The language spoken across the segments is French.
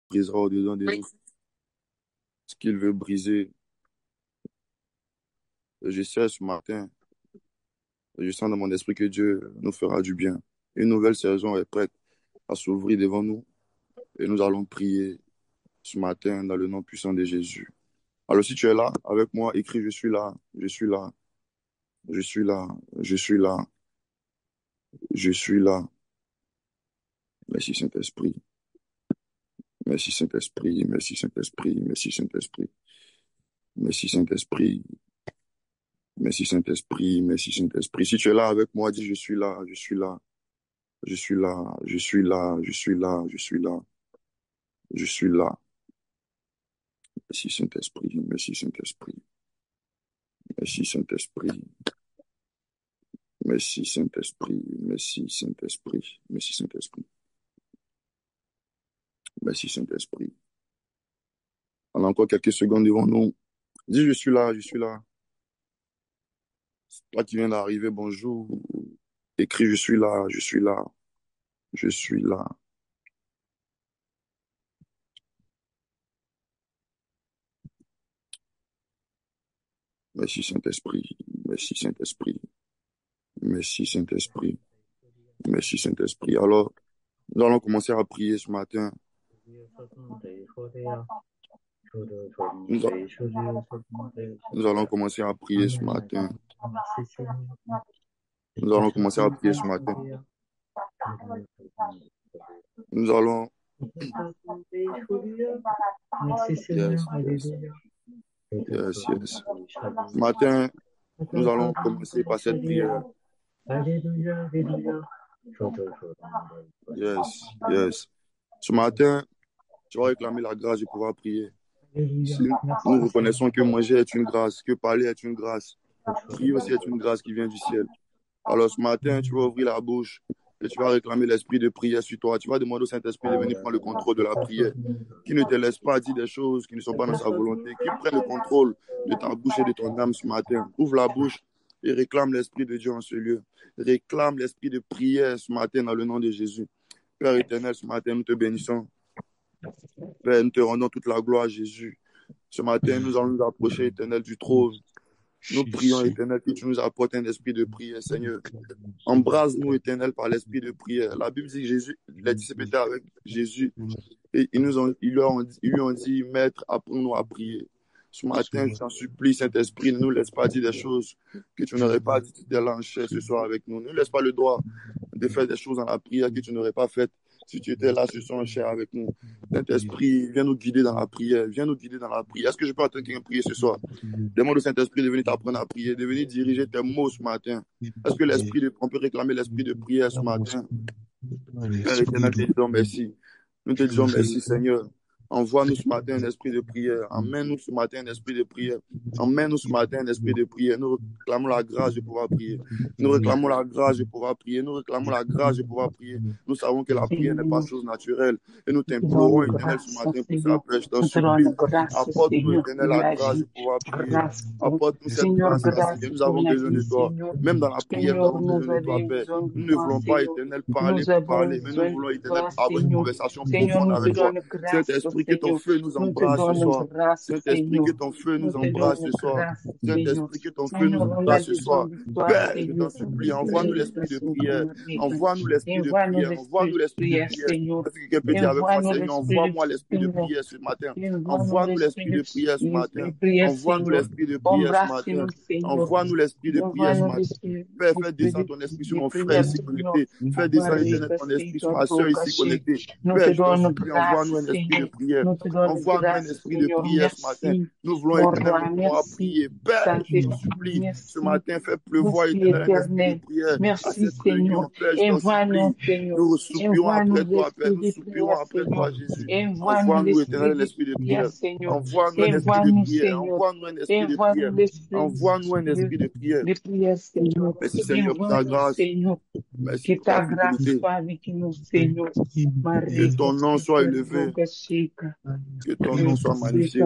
brisera au-dedans de nous ce qu'il veut briser. Je sais ce matin, je sens dans mon esprit que Dieu nous fera du bien. Une nouvelle saison est prête à s'ouvrir devant nous et nous allons prier ce matin dans le nom puissant de Jésus. Alors si tu es là avec moi, écris je suis là, je suis là, je suis là, je suis là, je suis là. Merci Saint-Esprit, merci Saint-Esprit, merci Saint-Esprit, merci Saint-Esprit, merci Saint-Esprit, merci Saint-Esprit, merci Saint-Esprit. Si tu es là avec moi, dis je suis là, je suis là, je suis là, je suis là, je suis là, je suis là, je suis là. Merci Saint-Esprit, merci Saint-Esprit, merci Saint-Esprit, merci Saint-Esprit, merci Saint-Esprit, merci Saint-Esprit, merci Saint-Esprit. On a encore quelques secondes devant nous. Dis je suis là, je suis là. Toi qui viens d'arriver, bonjour. Écris je suis là, je suis là, je suis là. Merci Saint-Esprit, merci Saint-Esprit, merci Saint-Esprit, merci Saint-Esprit. Alors, nous allons commencer à prier ce matin. Nous allons commencer à prier ce matin. Nous allons commencer à prier ce matin. Nous allons... Yes, yes. Ce matin, nous allons commencer par cette prière. Yes, yes. Ce matin, tu vas réclamer la grâce de pouvoir prier. Si nous reconnaissons que manger est une grâce, que parler est une grâce, prier aussi est une grâce qui vient du ciel. Alors ce matin, tu vas ouvrir la bouche et tu vas réclamer l'esprit de prière sur toi. Tu vas demander au Saint-Esprit de venir prendre le contrôle de la prière, qui ne te laisse pas dire des choses qui ne sont pas dans sa volonté, qui prenne le contrôle de ta bouche et de ton âme ce matin. Ouvre la bouche et réclame l'esprit de Dieu en ce lieu. Réclame l'esprit de prière ce matin dans le nom de Jésus. Père éternel, ce matin, nous te bénissons. Père, nous te rendons toute la gloire à Jésus. Ce matin, nous allons nous approcher, éternel, du trône. Nous prions, éternel, que tu nous apportes un esprit de prière, Seigneur. Embrase-nous, éternel, par l'esprit de prière. La Bible dit que Jésus, les disciples étaient avec Jésus et ils lui ont dit, Maître, apprends-nous à prier. Ce matin, je t'en supplie, Saint-Esprit, ne nous laisse pas dire des choses que tu n'aurais pas dit de l'enchère ce soir avec nous. Ne nous laisse pas le droit de faire des choses dans la prière que tu n'aurais pas faites si tu étais là ce soir en chair avec nous. Saint-Esprit, viens nous guider dans la prière. Viens nous guider dans la prière. Est-ce que je peux entendre quelqu'un prier ce soir? Demande au Saint-Esprit de venir t'apprendre à prier, de venir diriger tes mots ce matin. Est-ce que on peut réclamer l'esprit de prière ce matin? Père éternel, te disons merci. Nous te disons merci, Seigneur. Envoie-nous ce matin un esprit de prière. Emmène-nous ce matin un esprit de prière. Emmène-nous ce matin un esprit de prière. Nous réclamons la grâce de pouvoir prier. Nous réclamons la grâce de pouvoir prier. Nous réclamons la grâce de pouvoir prier. Nous savons que la prière n'est pas chose naturelle. Et nous t'implorons, éternel, ce matin pour ça, Père. Je t'en supplie. Apporte-nous, éternel, la grâce de pouvoir prier. Apporte-nous cette grâce, Seigneur. Nous avons besoin de toi. Même dans la prière, nous avons besoin de toi, Père. Nous ne voulons pas, éternel, parler pour parler, mais nous voulons, éternel, avoir une conversation profonde avec toi. Saint-Esprit, que ton feu nous embrasse ce soir. Saint-Esprit, que ton feu nous embrasse ce soir. Saint-Esprit, que ton feu nous embrasse ce soir. Père, je t'en supplie, envoie-nous l'esprit de prière. Envoie-nous l'esprit de prière. Envoie-nous l'esprit de prière. Est-ce que quelqu'un peut dire avec moi, Seigneur, envoie-moi l'esprit de prière ce matin. Envoie-nous l'esprit de prière ce matin. Envoie-nous l'esprit de prière ce matin. Envoie-nous l'esprit de prière ce matin. Père, fais descendre ton esprit sur mon frère ici connecté. Fais descendre, éternel, ton esprit sur ma soeur ici connectée. Père, je t'en supplie, envoie-nous un esprit de prière. Envoie-nous un esprit de prière ce matin. Nous voulons, éternel, pouvoir prier. Père, je t'en supplie, ce matin, fais pleuvoir, éternel, un esprit de prière à cette réunion. Père, je t'en supplie. Nous soupirons après toi, Père. Nous soupirons après toi, Jésus. Envoie-nous, éternel, l'esprit de prière. Envoie-nous un esprit de prière. Envoie-nous un esprit de prière. Envoie-nous un esprit de prière. Merci, Seigneur, pour ta grâce. Merci pour ta fidélité. Que ton nom soit élevé. Que ton nom soit magnifié.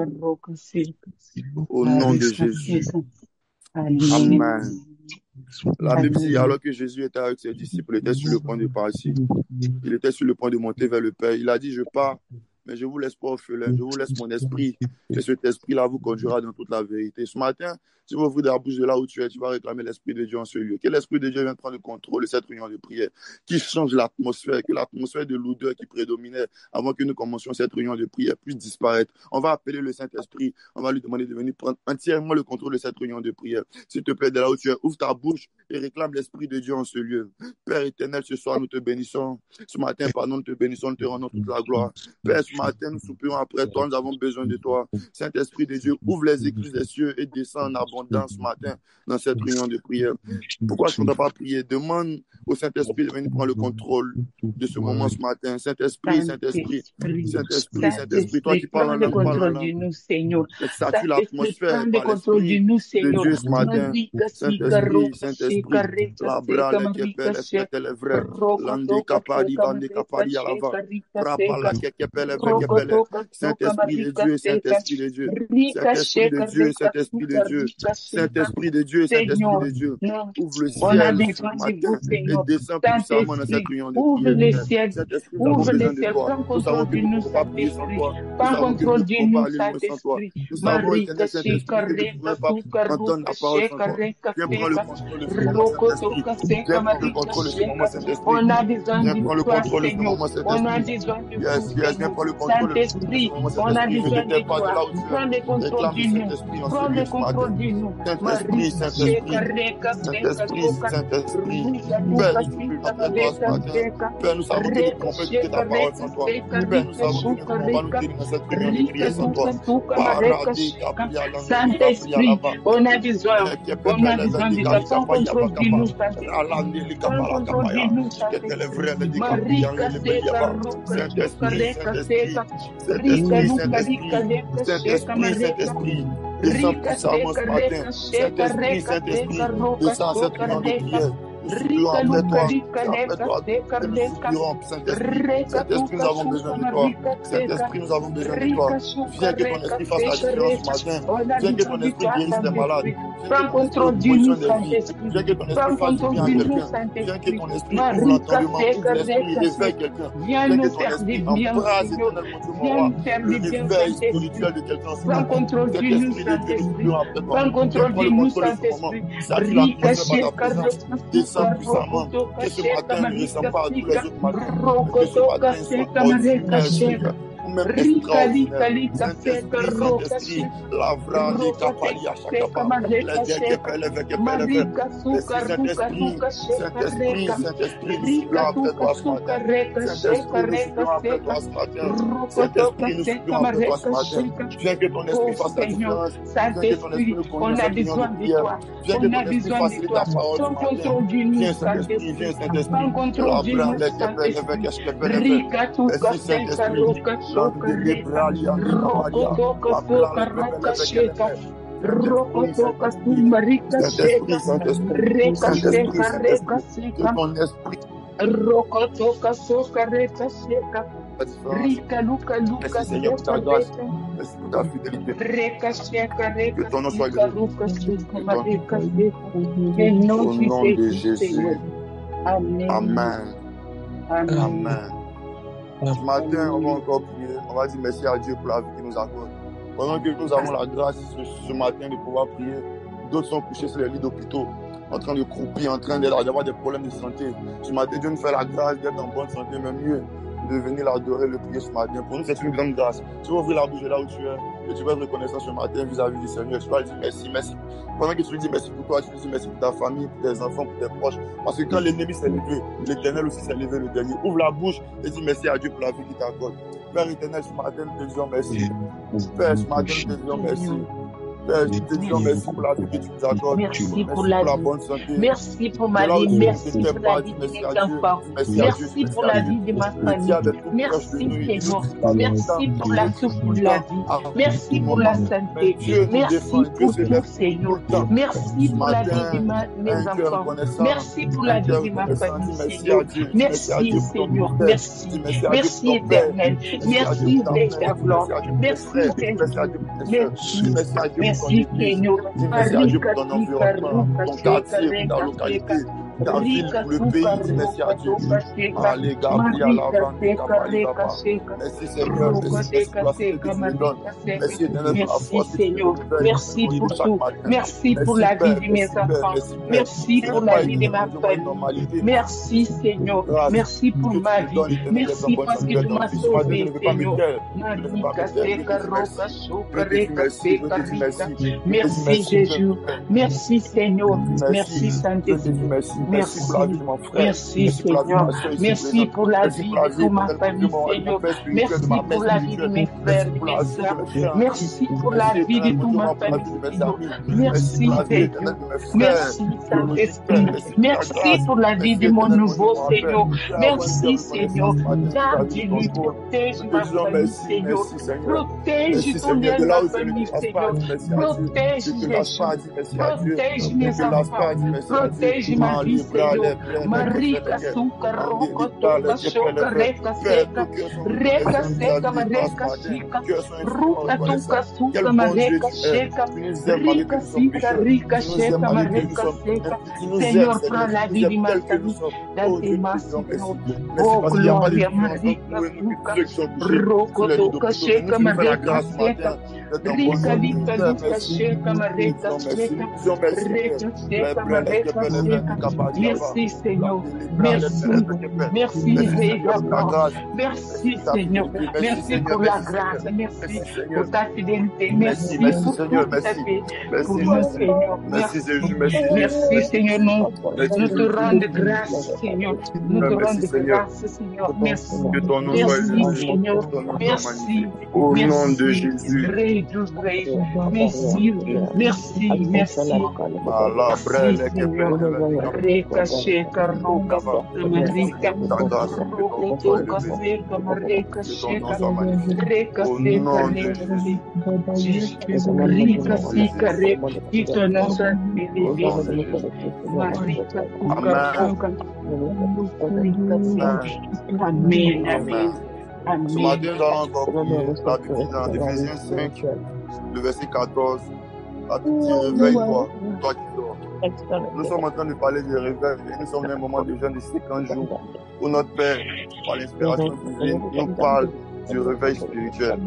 Au nom de Jésus. Amen. La Bible dit, alors que Jésus était avec ses disciples, il était sur le point de partir. Il était sur le point de monter vers le Père. Il a dit, je pars, mais je vous laisse pas orphelin, je vous laisse mon esprit, et cet esprit-là vous conduira dans toute la vérité. Ce matin, si vous ouvrez la bouche de là où tu es, tu vas réclamer l'Esprit de Dieu en ce lieu. Que l'Esprit de Dieu vienne prendre le contrôle de cette réunion de prière, qui change l'atmosphère, que l'atmosphère de l'odeur qui prédominait avant que nous commencions cette réunion de prière puisse disparaître. On va appeler le Saint-Esprit, on va lui demander de venir prendre entièrement le contrôle de cette réunion de prière. S'il te plaît, de là où tu es, ouvre ta bouche et réclame l'Esprit de Dieu en ce lieu. Père éternel, ce soir, nous te bénissons. Ce matin, pardon, nous te bénissons, nous te rendons toute la gloire. Père, ce matin, nous soupirons après toi, nous avons besoin de toi. Saint-Esprit de Dieu, ouvre les écluses des cieux et descends en abondance ce matin dans cette réunion de prière. Pourquoi est-ce qu'on ne doit pas prier? Demande au Saint-Esprit de venir prendre le contrôle de ce moment ce matin. Saint-Esprit, Saint-Esprit, Saint-Esprit, Saint-Esprit, toi qui parles en langue, parle en langue. Satue l'atmosphère par l'Esprit de Dieu ce matin. Saint-Esprit, Saint-Esprit, la bra, les kepel, est vrai. L'andi kapadi, bandi kapadi à la va. Rapa la kepel, kepel. Saint-Esprit de Dieu, Saint-Esprit de Dieu. Saint-Esprit de Dieu, Saint-Esprit de Dieu. Saint-Esprit de Dieu, Saint-Esprit de Dieu. Ouvre le ciel ce matin et descends puissamment dans cette réunion de prière. Saint-Esprit, nous avons besoin de toi. Nous savons que nous ne pouvons pas prier sans toi. Nous savons que nous ne pouvons pas aller loin sans toi. Nous savons, éternel Saint-Esprit, que nous ne pouvons pas entendre la parole sans toi. Viens prendre le contrôle de ce moment, Saint-Esprit. Viens prendre le contrôle de ce moment, Saint-Esprit. Viens prendre le contrôle de ce moment, Saint-Esprit. Yes, viens prendre le contrôle de ce moment, Saint-Esprit. Ne te tais pas de là où tu es. Réclame le Saint-Esprit en ce lieu ce matin. Saint-Esprit, Saint-Esprit, Saint-Esprit, Saint-Esprit. Père, nous supplions après toi ce matin. Père, nous savons que nous ne pouvons pas écouter ta parole sans toi. Père, nous savons que nous ne pouvons pas nous tenir dans cette réunion de prière sans toi. Saint-Esprit, on a besoin de toi. Prends contrôle de nous, Saint-Esprit. Prends contrôle de nous, Saint-Esprit. Saint-Esprit, Saint-Esprit, Saint-Esprit, Saint-Esprit. Descends puissamment ce matin. Saint-Esprit, Saint-Esprit, descends à cette réunion de prière. Nous supplions après toi, et nous supplions, Saint-Esprit. Saint-Esprit, nous avons besoin de toi. Saint-Esprit, nous avons besoin de toi. Viens que ton esprit fasse la différence ce matin. Viens que ton esprit guérisse les malades. Prends contrôle du nous, Saint-Esprit. Viens que ton esprit fasse du bien à quelqu'un. Viens que ton esprit ouvre l'entendement, ouvre l'esprit, réveille quelqu'un. Viens que nous ton faire du esprit bien, embrase Seigneur. éternellement Viens faire du bien, réveil Saint-Esprit. spirituel de quelqu'un ce Prends matin. contrôle Cet du nous, esprit de Dieu, nous Saint-Esprit. supplions après toi. Prends contrôle Prends du le nous, contrôle de ce moment. Saint-Esprit. Satue l'atmosphère par ta présence. Descends puissamment. Que ce matin ne ressemble pas à tous les autres matins. Que ce matin soit ordinaire, Seigneur. Ou même extraordinaire. Saint-Esprit, Saint-Esprit, la vraie des capali à chaque pas. Les dékepele, vekepele, Saint-Esprit, Saint-Esprit, Saint-Esprit, nous supplions après toi ce matin. Saint-Esprit, nous supplions après toi ce matin. Saint-Esprit, nous supplions après toi ce matin. Viens que ton esprit fasse la différence. Viens que ton esprit nous conduise à cette réunion de prière. Viens que ton esprit facilite ta parole ce matin. Viens Saint-Esprit, viens Saint-Esprit. La brand, les kepele, vekepele, merci Saint-Esprit. L'angle de Brali, la Capalia, la Brand, Saint-Esprit, Saint-Esprit, Saint-Esprit, Saint-Esprit, que ton esprit Rokotoka soka reka sheka. Rika luka luka merci Seigneur pour ta grâce, merci pour ta fidélité. Reka sheka reka. Que ton nom soit Rika glorifié. luka sheka reka sheka. Au nom de Jésus. Amen. Amen. Amen. Ce matin, on va encore prier. On va dire merci à Dieu pour la vie qu'il nous accorde. Pendant que nous avons la grâce ce matin de pouvoir prier, d'autres sont couchés sur les lits d'hôpitaux, en train de croupir, en train d'avoir des problèmes de santé. Ce matin, Dieu nous fait la grâce d'être en bonne santé, même mieux, de venir l'adorer, le prier ce matin. Pour nous, c'est une grande grâce. Tu vas ouvrir la bouche de là où tu es, et tu vas être reconnaissant ce matin vis-à-vis du Seigneur. Tu vas lui dire merci, merci. Pendant que tu lui dis merci pour toi, tu lui dis merci pour ta famille, pour tes enfants, pour tes proches. Parce que quand l'ennemi s'est levé, l'Éternel aussi s'est levé le dernier. Ouvre la bouche et dis merci à Dieu pour la vie qu'il t'accorde. Père éternel, ce matin, nous te disons merci. Père, ce matin, nous te disons merci. Père, nous te disons merci pour la vie que tu nous accordes. Merci pour la bonne santé. Merci pour ma vie. Merci pour la vie de mes enfants. Merci pour la vie de ma famille. Merci Seigneur. Merci pour la souffle de la vie. Merci pour la santé. Merci pour tout Seigneur. Merci pour la vie de mes enfants. Merci pour la vie de ma famille Seigneur. Merci Seigneur. Merci. Merci éternel. Merci Père de la gloire. Merci Père. Merci. Merci Seigneur. Merci à Dieu pour ton environnement, ton quartier, ta localité. ta ville, pour le pays, dis merci à Dieu. Allez, Gabriel, merci Seigneur, merci pour la santé que tu me donnes. Merci éternel pour la force que tu me donnes. Merci pour tout. Merci pour la vie de mes enfants. Merci pour la vie de ma famille. Merci Seigneur. Merci pour ma vie. Merci parce que tu m'as sauvé, Seigneur. Merci Jésus. Merci Seigneur. Merci Saint-Esprit. Merci. Merci Seigneur. Merci pour la vie de toute ma famille, Seigneur. Merci pour la vie de mes frères et mes sœurs. Merci pour la vie de toute ma famille, Seigneur. Merci Seigneur. Merci Saint-Esprit. Merci pour la vie de mon nouveau Seigneur. Merci Seigneur. Garde-lui, protège ma famille, Seigneur. Protège ton lien de ma famille, Seigneur. Protège Jésus. Protège mes enfants. Protège ma vie, Seigneur. Marika suka roko toka shoka reka seka. Reka seka mareka shika. Ruka tuka suka mareka sheka. Rika sika rika sheka mareka seka. Seigneur, prends la vie de ma famille dans tes mains, Seigneur. Oh, gloria Marika suka. Roko toka sheka mareka seka. Rika lika lika sheka mareka seka. Reka sheka mareka seka. Merci Seigneur. Merci. Merci Seigneur. Merci Seigneur. Merci pour la grâce. Merci pour ta fidélité. Merci pour tout ta paix. Pour nous Seigneur. Merci Jésus. Merci Seigneur. Nous te rendons grâce Seigneur. Nous te rendons grâce Seigneur. Merci. Merci Seigneur. Merci. Au nom de Jésus. Merci. Merci. Merci. Merci. Marika, Roka Seka, Marika Sheka, Reka Seka, Rika Sika, Rika Nosa, Marika, Amen, amen. Ce matin, nous allons encore prier la Bible dans Éphésiens 5, le verset 14. La Bible dit réveille-toi, toi qui dors. Nous sommes en train de parler du réveil et nous sommes dans un moment de jeûne de 50 jours où notre Père, par l'inspiration divine, nous parle du réveil spirituel.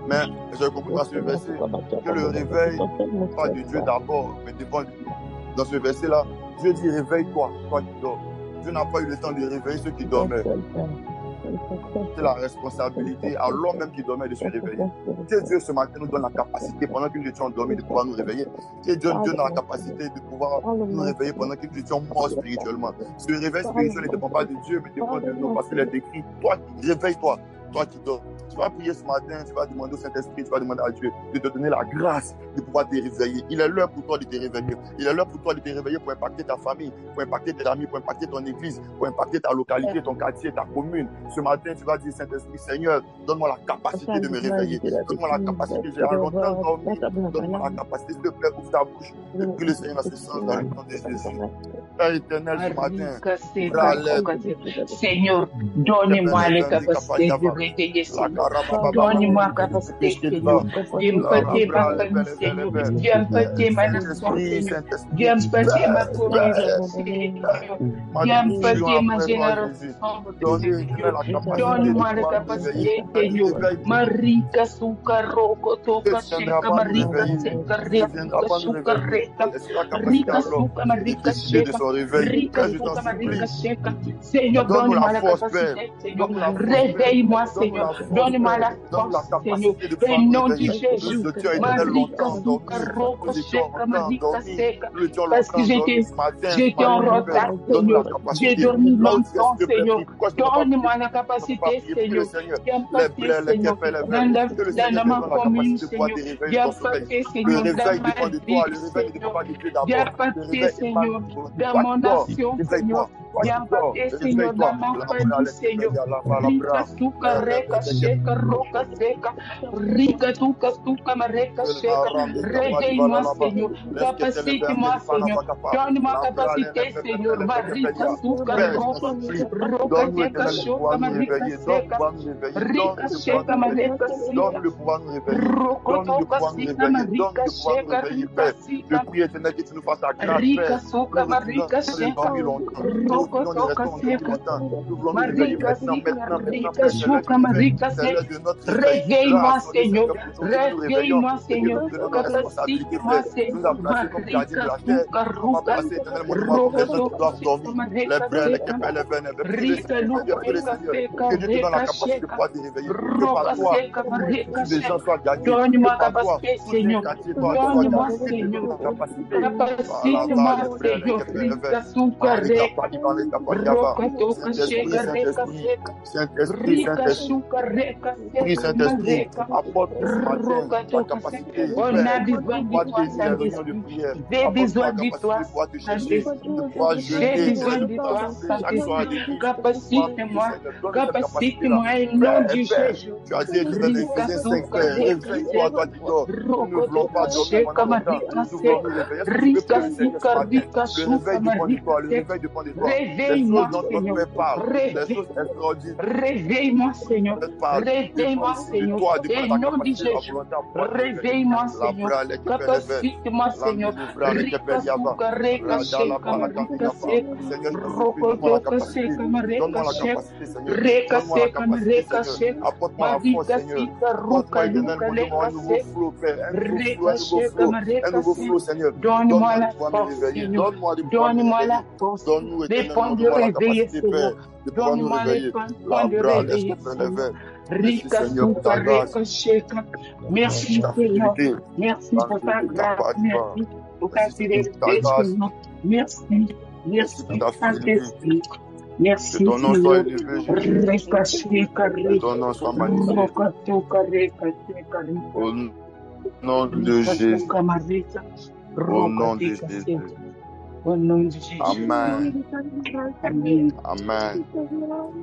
Mais j'ai compris dans ce verset que le réveil, pas de Dieu d'abord, mais dépend de Dieu. Dans ce verset-là, Dieu dit réveille-toi, toi qui dors. Dieu n'a pas eu le temps de réveiller ceux qui dormaient. C'est la responsabilité à l'homme même qui dormait de se réveiller. Que Dieu ce matin nous donne la capacité, pendant que nous étions endormis, de pouvoir nous réveiller. Que Dieu nous donne la capacité de pouvoir nous réveiller pendant que nous étions morts spirituellement. Ce réveil spirituel ne dépend pas de Dieu, mais dépend de nous, parce qu'il est écrit, toi, réveille-toi, toi qui dors. Tu vas prier ce matin, tu vas demander au Saint-Esprit, tu vas demander à Dieu de te donner la grâce de pouvoir te réveiller. Il est l'heure pour toi de te réveiller. Il est l'heure pour toi de te réveiller pour impacter ta famille, pour impacter tes amis, pour impacter ton église, pour impacter ta localité, ton quartier, ta commune. Ce matin, tu vas dire, Saint-Esprit, Seigneur, donne-moi la capacité de me réveiller. Donne-moi la capacité, j'ai longtemps dormi. Donne-moi la capacité, s'il te plaît, ouvre ta bouche. Et prie le Seigneur dans ce sens, dans le nom de Jésus. Père éternel, ce matin, Seigneur, donne-moi la capacité de réveiller, Seigneur. Donne-moi la capacité, Seigneur. D'empathie ma famille, Seigneur. D'empathie ma nation, Seigneur. D'empathie ma communauté, Seigneur. D'empathie ma génération, Seigneur. Donne-moi la capacité, Seigneur. Marika suka roko toka sheka marika seka reka suka reka rika suka marika sheka rika suka marika sheka. Seigneur, donne-moi la capacité, Seigneur. Réveille-moi, Seigneur. Donne-moi la force, Seigneur. Au nom de Jésus. Marika suka roko sheka marika seka. Parce que j'étais en retard, Seigneur. J'ai dormi longtemps, Seigneur. Donne-moi la capacité, Seigneur. D'empathie, Seigneur. Dans ma commune, Seigneur. D'empathie, Seigneur. Dans ma vie, Seigneur. D'empathie, Seigneur. Dans mon nation, Seigneur. D'empathie, Seigneur. Dans ma famille, Seigneur. Rika suka mareka sheka roka seka. Rika tuka tuka mareka sheka. Réveille-moi, Seigneur. Capacite-moi, Seigneur. Donne-moi capacité, Seigneur. Marika suka roka. Roka teka shoka marika seka. Rika sheka mareka seka. Roko toka sika marika sheka. Rika sika. Je prie, Éternel, que tu nous fasses la grâce, Rika suka marika sheka. Roko toka seka. Marika sika. Rika shuka marika seka. Réveille-moi, Seigneur. Réveille-moi, Seigneur. Capacite-moi, Seigneur. Marika suka ruka. Roko toka sika marika seka. Rika luka seka. Rika sheka. Roka seka marika sheka. Donne-moi capacité, Seigneur. Donne-moi, Seigneur. Capacite-moi, Seigneur. Rika suka reka. Roka toka sheka reka seka. Rika suka reka seka reka. Roka toka seka. On a besoin de toi, Saint-Esprit. J'ai besoin de toi, Saint-Esprit. J'ai besoin de toi, Saint-Esprit. Capacite-moi. Capacite-moi au nom de Jésus. Tu as dit, Rika suka reka seka. Roko toka sheka marika seka. Rika suka rika shuka marika seka. Réveille-moi, Seigneur. Réveille-moi, Seigneur. Réveille-moi, Seigneur. Au nom de Jésus. Réveille-moi, Seigneur. Capacite-moi, Seigneur. Rika suka reka sheka marika seka. Roko toka sheka marika seka. Reka seka marika seka. Marika sika ruka luka leka seka. Reka sheka marika seka. Donne-moi la force, Seigneur. Donne-moi la force. Les points de réveil, Seigneur. Donne-moi les points de réveil, Seigneur. Rika suka reka sheka. Merci, Seigneur. Merci pour ta grâce. Merci pour ta fidélité, Seigneur. Merci. Merci, Saint-Esprit. Merci, Seigneur. Reka sheka reka. Roka toka reka sheka reka. Au nom de Jésus. Au nom de Jésus. Au nom de Jésus. Amen. Amen. Amen.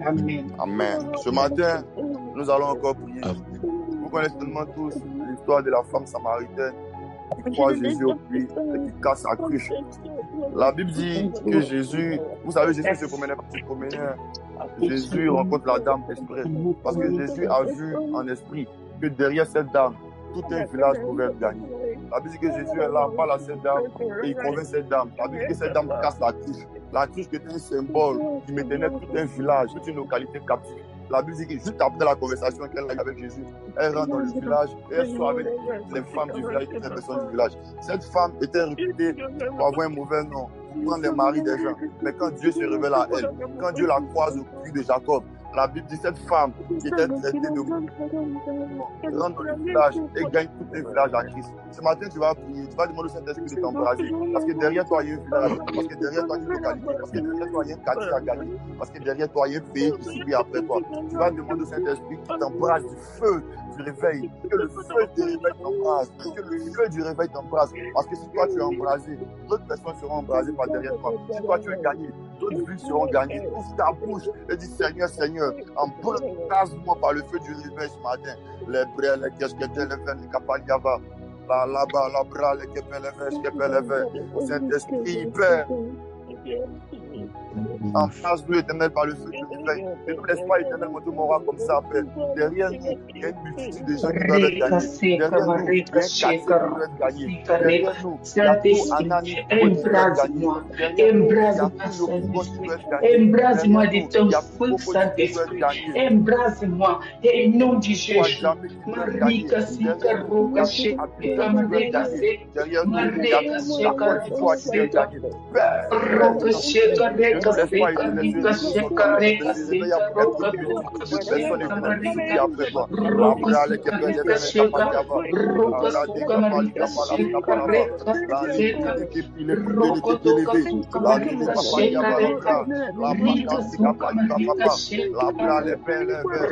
Amen. Amen. Ce matin, nous allons encore prier. Vous connaissez tellement tous l'histoire de la femme samaritaine qui croit Jésus au puits et qui casse sa cruche. La Bible dit que Jésus, vous savez, Jésus se promenait. Jésus rencontre la dame exprès parce que Jésus a vu en esprit que derrière cette dame, tout un village pouvait être gagné. La Bible dit que Jésus est là, parle à cette dame et il convainc cette dame. La Bible dit que cette dame casse la cruche. La cruche qui était un symbole qui maintenait tout un village, toute une localité captive. La Bible dit que juste après la conversation qu'elle a avec Jésus, elle rentre dans le village et elle soit avec les femmes du village, toutes les personnes du village. Cette femme était réputée pour avoir un mauvais nom, pour prendre les maris des gens. Mais quand Dieu se révèle à elle, quand Dieu la croise au puits de Jacob, la Bible dit cette femme qui était traitée de rentre dans le village et gagne tout un village à Christ. Ce matin, tu vas prier, tu vas demander au Saint-Esprit de t'embraser. Parce que derrière toi, il y a un village. Parce que derrière toi, il y a une localité. Parce que derrière toi, il y a un quartier à gagner. Parce que derrière toi, il y a un pays qui subit après toi. Tu vas demander au Saint-Esprit qui t'embrase du feu du réveil. Que le feu du réveil t'embrase. Que le feu du réveil t'embrase. Parce que si toi, tu es embrasé, d'autres personnes seront embrasées par derrière toi. Si toi, tu es gagné, d'autres villes seront gagnées. Ouvre ta bouche et dis Seigneur, Seigneur, embrase-moi par le feu du réveil ce matin. Les brés, les casquettes, les veines, les capaliava. Là-bas, la bras, les kepeleve, Saint-Esprit, Père. Embrasse-nous, Éternel, par le feu du réveil. Ne nous laisse pas, Éternel, monter mon roi comme ça, Père. Derrière nous, il y a une multitude de gens qui doivent être gagnés. Derrière nous, il y a un quartier qui doit être gagné. Derrière nous, il y a tout Anani qui doit être gagné. Embrase-moi de ton feu, Saint-Esprit. Embrase-moi, et nom de Jésus. Marika sika roka sheka marika seka. Marika sheka roka seka. Roka sheka reka seka rika sheka reka seka roka sheka marika. Roka rika sheka roka suka marika sheka reka seka. Roka toka suka marika sheka reka. Rika suka marika sheka.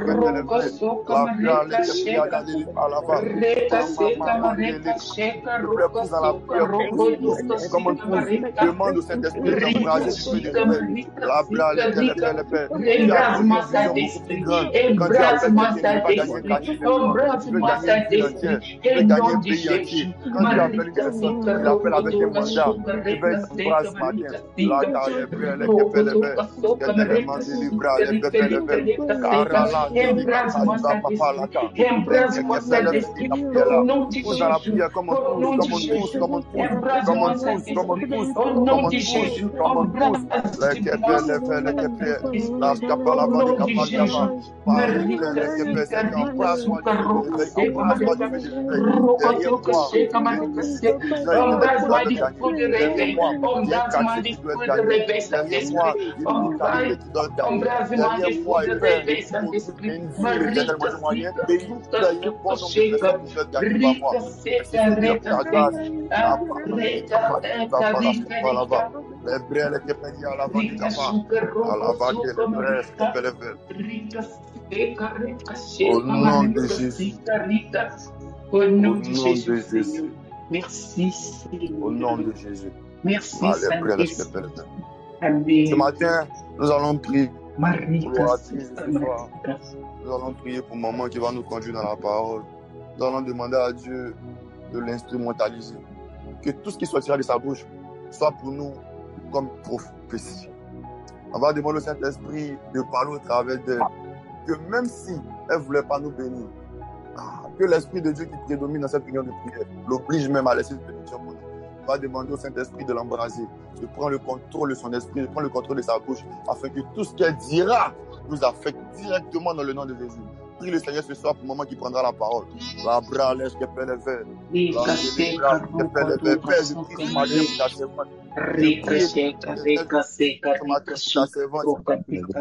Roka suka marika sheka. Reka seka marika sheka roka suka roka suka demande au Saint-Esprit de t'embraser du feu du réveil. La bras, les Père, tu as donné une vision beaucoup plus grande. Quand tu appelles quelqu'un, il ne veut pas gagner un quartier, il veut gagner une ville entière, il veut gagner un pays entier. Quand tu appelles une personne, il appelle avec un mandat. Je vais être bras ce matin. La carrière, Père, les Père, les Père, que tellement de libras, les Père, les Père, Carala, Papa, la car. Pousse dans la prière comme on pousse, comme on pousse, comme on pousse, comme on pousse, comme on pousse, comme on pousse, comme on pousse. Les Père, les Père, la capa, la bande, la capa, la bande. Marie, les Père, c'est embrasse-moi du réveil, embrasse-moi du réveil. Derrière moi, derrière moi, il y a un quartier qui doit être gagné. Derrière moi, il y a une localité qui doit être gagnée. Derrière moi, il y a une ville, éternellement, il y a un pays, il y a un bon nombre de personnes qui doivent gagner par moi. C'est ta grâce. Les brèves, les képénies, à la vente, à la vente, les brèves, les au nom de Jésus. Au nom de Jésus. Merci, Seigneur. Au nom de Jésus. Merci, Seigneur. Ce matin, nous allons prier pour l'oratrice ce soir. Nous allons prier pour maman qui va nous conduire dans la parole. Nous allons demander à Dieu de l'instrumentaliser. Que tout ce qui sortira de sa bouche soit pour nous comme prophétie. On va demander au Saint-Esprit de parler au travers d'elle. Que même si elle ne voulait pas nous bénir, que l'Esprit de Dieu qui prédomine dans cette réunion de prière l'oblige même à laisser une bénédiction pour nous. On va demander au Saint-Esprit de l'embraser, de prendre le contrôle de son esprit, de prendre le contrôle de sa bouche, afin que tout ce qu'elle dira nous affecte directement dans le nom de Jésus. Prie le Seigneur ce soir pour le moment qui prendra la parole. La bralèche qui fait les verres. La bralèche qui fait les verres. Père, je prie ce matin pour ta servante. Je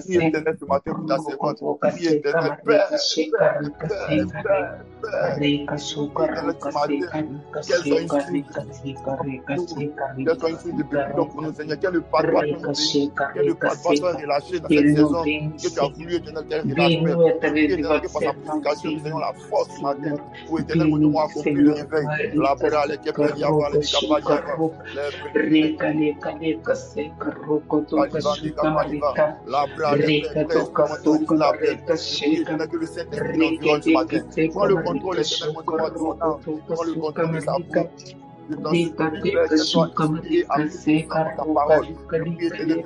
prie éternel ce matin pour ta servante. Prie éternel, Père, qu'elle soit une source de bénédiction pour nous, Seigneur. Qu'elle ne parte pas sans nous, qu'elle ne parte pas sans relâcher dans cette saison que tu as voulu, éternel, qu'elle relâche. Par sa prédication, nous ayons la force ce matin pour éternel, nous accomplir le réveil. La brale qui peut y avoir les capables. La brale que le Saint-Esprit l'environne ce matin. Prends le contrôle, éternel, prends le contrôle de sa bouche. De ton esprit, ta parole,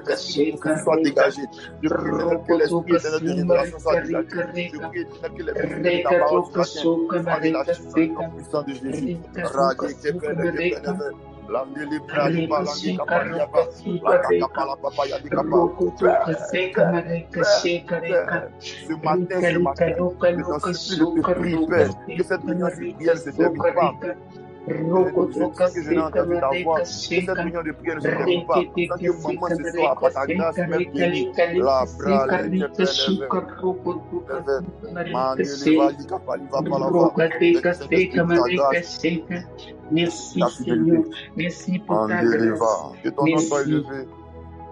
que soit dégagé. Je prie que l'esprit éternel de révélation soit dégagé. Je prie que l'esprit de ta parole soit relâché dans le puissant de Jésus. Ce matin, que cette réunion de prière ne se termine pas. Que je n'ai entendu ta voix, que cette réunion de prière ne se termine pas. Tant que maman ce soir, par ta grâce, même guérie, la brale, merci Seigneur, merci pour ta grâce. Que ton nom soit élevé.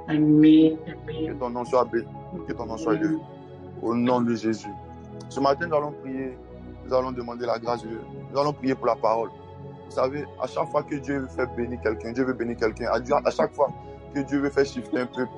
Amen. Que ton nom soit béni. Que ton nom soit élevé. Au nom de Jésus. Ce matin, nous allons prier. Nous allons demander la grâce de Dieu. Nous allons prier pour la parole. Vous savez, à chaque fois que Dieu veut faire bénir quelqu'un, Dieu veut bénir quelqu'un. À chaque fois que Dieu veut faire shifter un peuple,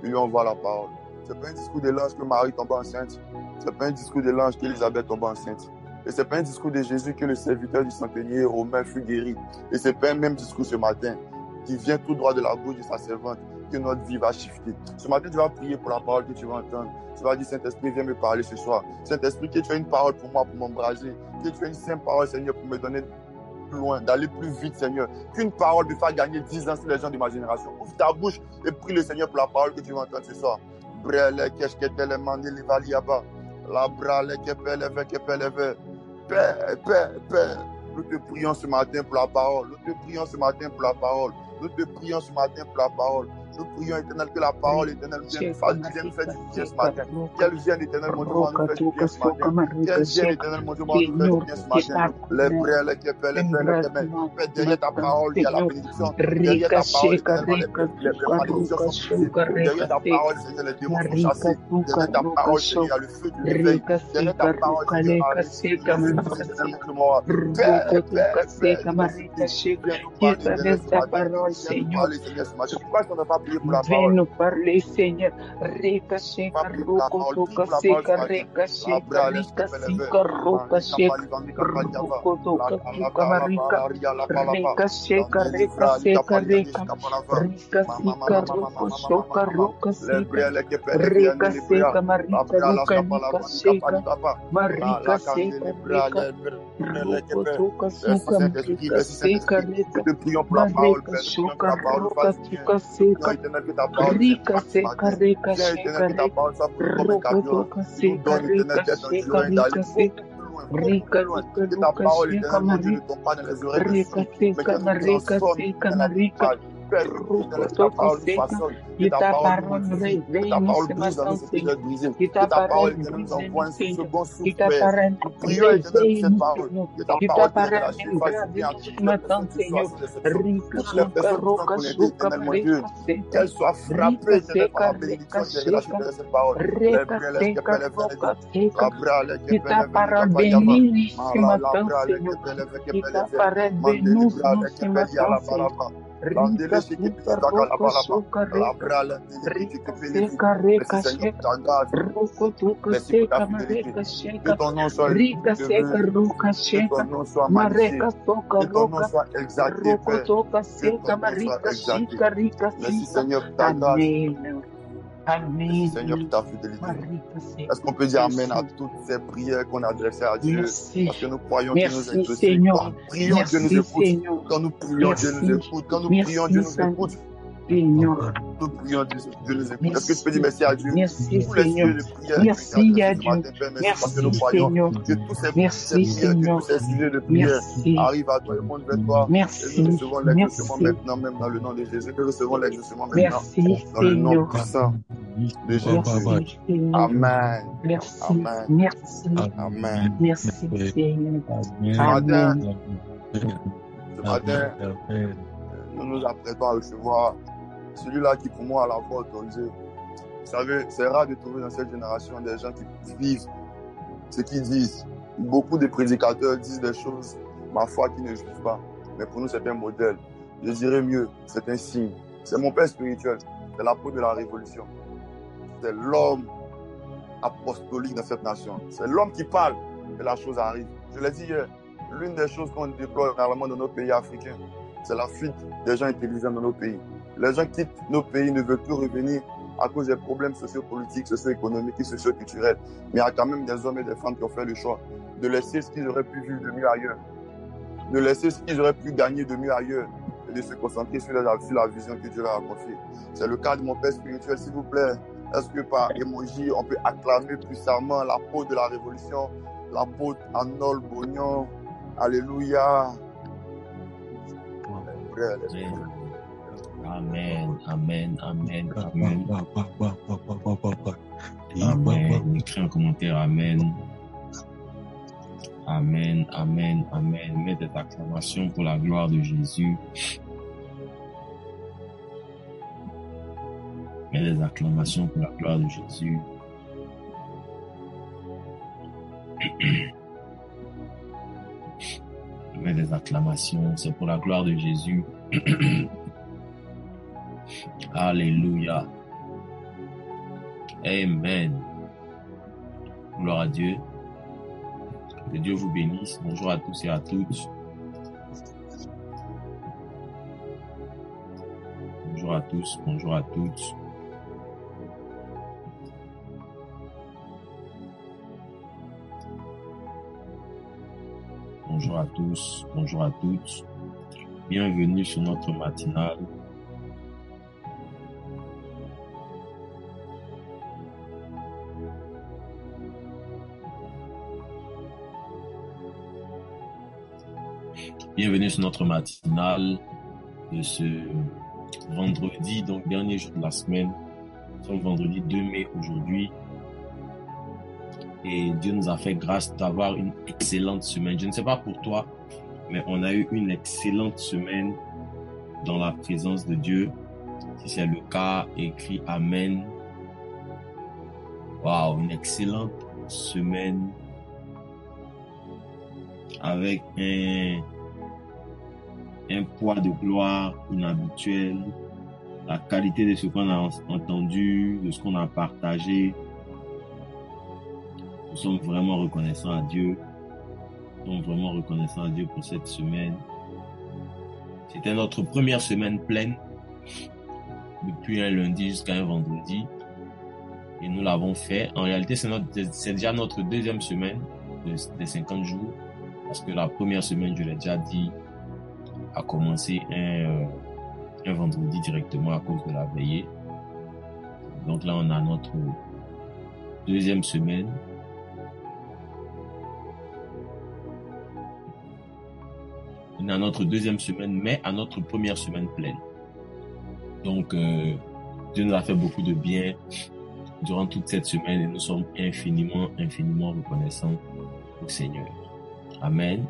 il lui envoie la parole. Ce n'est pas un discours de l'ange que Marie tombe enceinte. Ce n'est pas un discours de l'ange qu'Élisabeth tombe enceinte. Et ce n'est pas un discours de Jésus que le serviteur du centenier romain fut guéri. Et ce n'est pas un même discours ce matin qui vient tout droit de la bouche de sa servante que notre vie va shifter. Ce matin, tu vas prier pour la parole que tu vas entendre. Tu vas dire, Saint-Esprit, viens me parler ce soir. Saint-Esprit, que tu aies une parole pour moi, pour m'embraser. Que tu aies une simple parole, Seigneur, pour me donner plus loin, d'aller plus vite, Seigneur. Qu'une parole me fasse gagner 10 ans sur les gens de ma génération. Ouvre ta bouche et prie le Seigneur pour la parole que tu vas entendre ce soir. Brele, keshketele, mandeli, valiaba. La brale, kepele, kepele, Père, Père, nous te prions ce matin pour la parole. Nous te prions ce matin pour la parole. Nous te prions ce matin pour la parole. Nous prions, éternel, que la parole éternelle vienne faire du bien ce matin. Qu'elle vienne, éternel, mon Dieu, nous faire du bien ce matin. Qu'elle vienne, éternel, mon Dieu, nous faire du bien ce matin. Les brèves, les kepels, les pères, Père, derrière ta parole, il y a la bénédiction. Derrière ta parole, les malédictions sont brisées. Derrière ta parole, Seigneur, les démons sont chassés. Derrière ta parole, Seigneur, il y a le feu du réveil. Derrière ta parole, Seigneur, pourquoi est-ce qu'on ne va pas prier pour la Viens parole. nous parler, Seigneur. Rekasheka rokotoka seka rekasheka rikasika rokasheka rokotoka suka marika rekasheka rekaseka reka rikasika rokoshoka rokasika rekaseka marika rukanika sheka marika seka reka rokotoka suka marika seka reka Nous te prions pour la parole, marika Père. Nous prions que shuka la parole nous fasse du bien. roka Nous seka prions, Éternel, que ta parole vienne Rika ce seka matin. rika Viens, sheka Éternel, que ta rika parole soit pour nous comme un carburant. rokotoka Qui nous seka donne, Éternel, rika d'être sheka endurant et d'aller rika beaucoup seka plus loin, beaucoup rika plus loin. tika Que ta ruka parole, sheka Éternel, mon Dieu, ne marika tombe pas dans les oreilles de rika sourds, mais seka qu'elle nous marika transforme, seka Éternel, à marika l'image. Père, je prie, Éternel, que ta rokotoka parole nous seka façonne, que que ta ta parole nous parole modifie, que ta réveille-nous parole ce brise en nous matin, ce qui Seigneur. est brisé, Que que ta ta parole parole, Éternel, nous brise-nous, envoie un Seigneur. second Que souffle, ta Père. parole Nous prions, Éternel, pour cette réveille-nous, parole. Seigneur. Que ta Que ta parole, Éternel, parole lâche fasse du bien à nous toutes ce les matin, personnes qui sont Seigneur. assises de cette chose. Rika Toutes les suka personnes qui sont roka connectées, suka Éternel, mon Dieu. marika seka Qu'elles soient frappées, rika Éternel, par seka la rika bénédiction qui est relâchée seka de cette parole. Les rika prières, les seka kepes, les roka vénédites. seka. La bra, les Que kepes, ta les parole vénédites, Padiava. bénisse ce Mara, la matin, bra, les Seigneur. kepes, les Que kepes, les ta vénédites. parole Mandeli, bénisse bra, nous les ce kepes, ya matin, la Seigneur. balaba. Rika Landele, chez qui suka la roka balaba. suka La reka. bra, les vénédites, qui te Rika bénéficie. seka reka Merci, Seigneur, pour sheka. ta grâce. Roko tuka Merci pour ta seka fidélité. mareka Que sheka. ton nom soit Rika élevé. seka roka Que ton sheka. nom soit magnifié. Mareka soka Que ton nom roka. soit exalté, Roko Père. toka Que seka ton nom soit marika exalté. shika rika Merci, sika. Seigneur, pour ta grâce. Amen. Merci, Seigneur, pour Amen. ta fidélité. Marika seka. Est-ce qu'on peut dire Amen à Merci. toutes ces prières qu'on a adressées à Dieu? Merci. Parce que nous croyons qu'il nous Merci, exauce. Seigneur. Quand nous prions, Dieu nous Merci, écoute. Seigneur. Quand nous prions, Dieu nous Merci. écoute. Quand nous prions, Dieu Merci, nous écoute. Seigneur. Nous prions, Dieu nous écoute. Est-ce que tu peux dire Merci. merci à Dieu? Merci, Tous les Seigneur. sujets de prière qui ont été Merci adressés à ce Dieu. matin, Père, merci parce que nous Merci, croyons Seigneur. que tous ces Merci, prières, que Seigneur. tous ces sujets de prière Merci. arrivent à toi et montent vers toi. Et Merci. nous recevons l'exaucement Merci. maintenant, même dans le nom de Jésus. Nous recevons l'exaucement maintenant Merci, dans le nom Seigneur. puissant de Jésus. Merci, Seigneur. Amen. Merci. Amen. Merci. Amen. Merci, Seigneur. Ce matin, Amen. nous nous apprêtons à recevoir celui-là qui pour moi a la voix autorisée. Vous savez, c'est rare de trouver dans cette génération des gens qui vivent ce qu'ils disent. Beaucoup de prédicateurs disent des choses, ma foi, qui ne jugent pas. Mais pour nous, c'est un modèle. Je dirais mieux, c'est un signe. C'est mon père spirituel. C'est l'apôtre de la révolution. C'est l'homme apostolique dans cette nation. C'est l'homme qui parle et la chose arrive. Je l'ai dit hier, l'une des choses qu'on déplore énormément dans nos pays africains, c'est la fuite des gens intelligents dans nos pays. Les gens quittent nos pays, ne veulent plus revenir à cause des problèmes sociopolitiques, socio-économiques et socio-culturels. Mais il y a quand même des hommes et des femmes qui ont fait le choix de laisser ce qu'ils auraient pu vivre de mieux ailleurs, de laisser ce qu'ils auraient pu gagner de mieux ailleurs et de se concentrer sur la vision que Dieu leur a confiée. C'est le cas de mon père spirituel, s'il vous plaît. Est-ce que par emoji, on peut acclamer puissamment l'apôtre de la révolution, l'apôtre Arnold Bognon? Alléluia. Amen, amen, amen, amen. Amen. Écris un commentaire, amen. Amen, amen, amen. Mets des acclamations pour la gloire de Jésus. Mets des acclamations pour la gloire de Jésus. Mets des acclamations, c'est pour la gloire de Jésus. Alléluia. Amen. Gloire à Dieu. Que Dieu vous bénisse. Bonjour à tous et à toutes. Bonjour à tous, bonjour à toutes. Bonjour à tous, bonjour à toutes. Bienvenue sur notre matinale. Bienvenue sur notre matinale de ce vendredi, donc dernier jour de la semaine. Nous sommes vendredi 2 mai aujourd'hui. Et Dieu nous a fait grâce d'avoir une excellente semaine. Je ne sais pas pour toi, mais on a eu une excellente semaine dans la présence de Dieu. Si c'est le cas, écris Amen. Waouh, une excellente semaine avec un poids de gloire inhabituel, la qualité de ce qu'on a entendu, de ce qu'on a partagé. Nous sommes vraiment reconnaissants à Dieu. Nous sommes vraiment reconnaissants à Dieu pour cette semaine. C'était notre première semaine pleine, depuis un lundi jusqu'à un vendredi. Et nous l'avons fait. En réalité, c'est déjà notre deuxième semaine des 50 jours. Parce que la première semaine, je l'ai déjà dit, a commencé un vendredi directement à cause de la veillée. Donc là, on a notre deuxième semaine. On est à notre deuxième semaine, mais à notre première semaine pleine. Donc, Dieu nous a fait beaucoup de bien durant toute cette semaine et nous sommes infiniment, infiniment reconnaissants au Seigneur. Amen.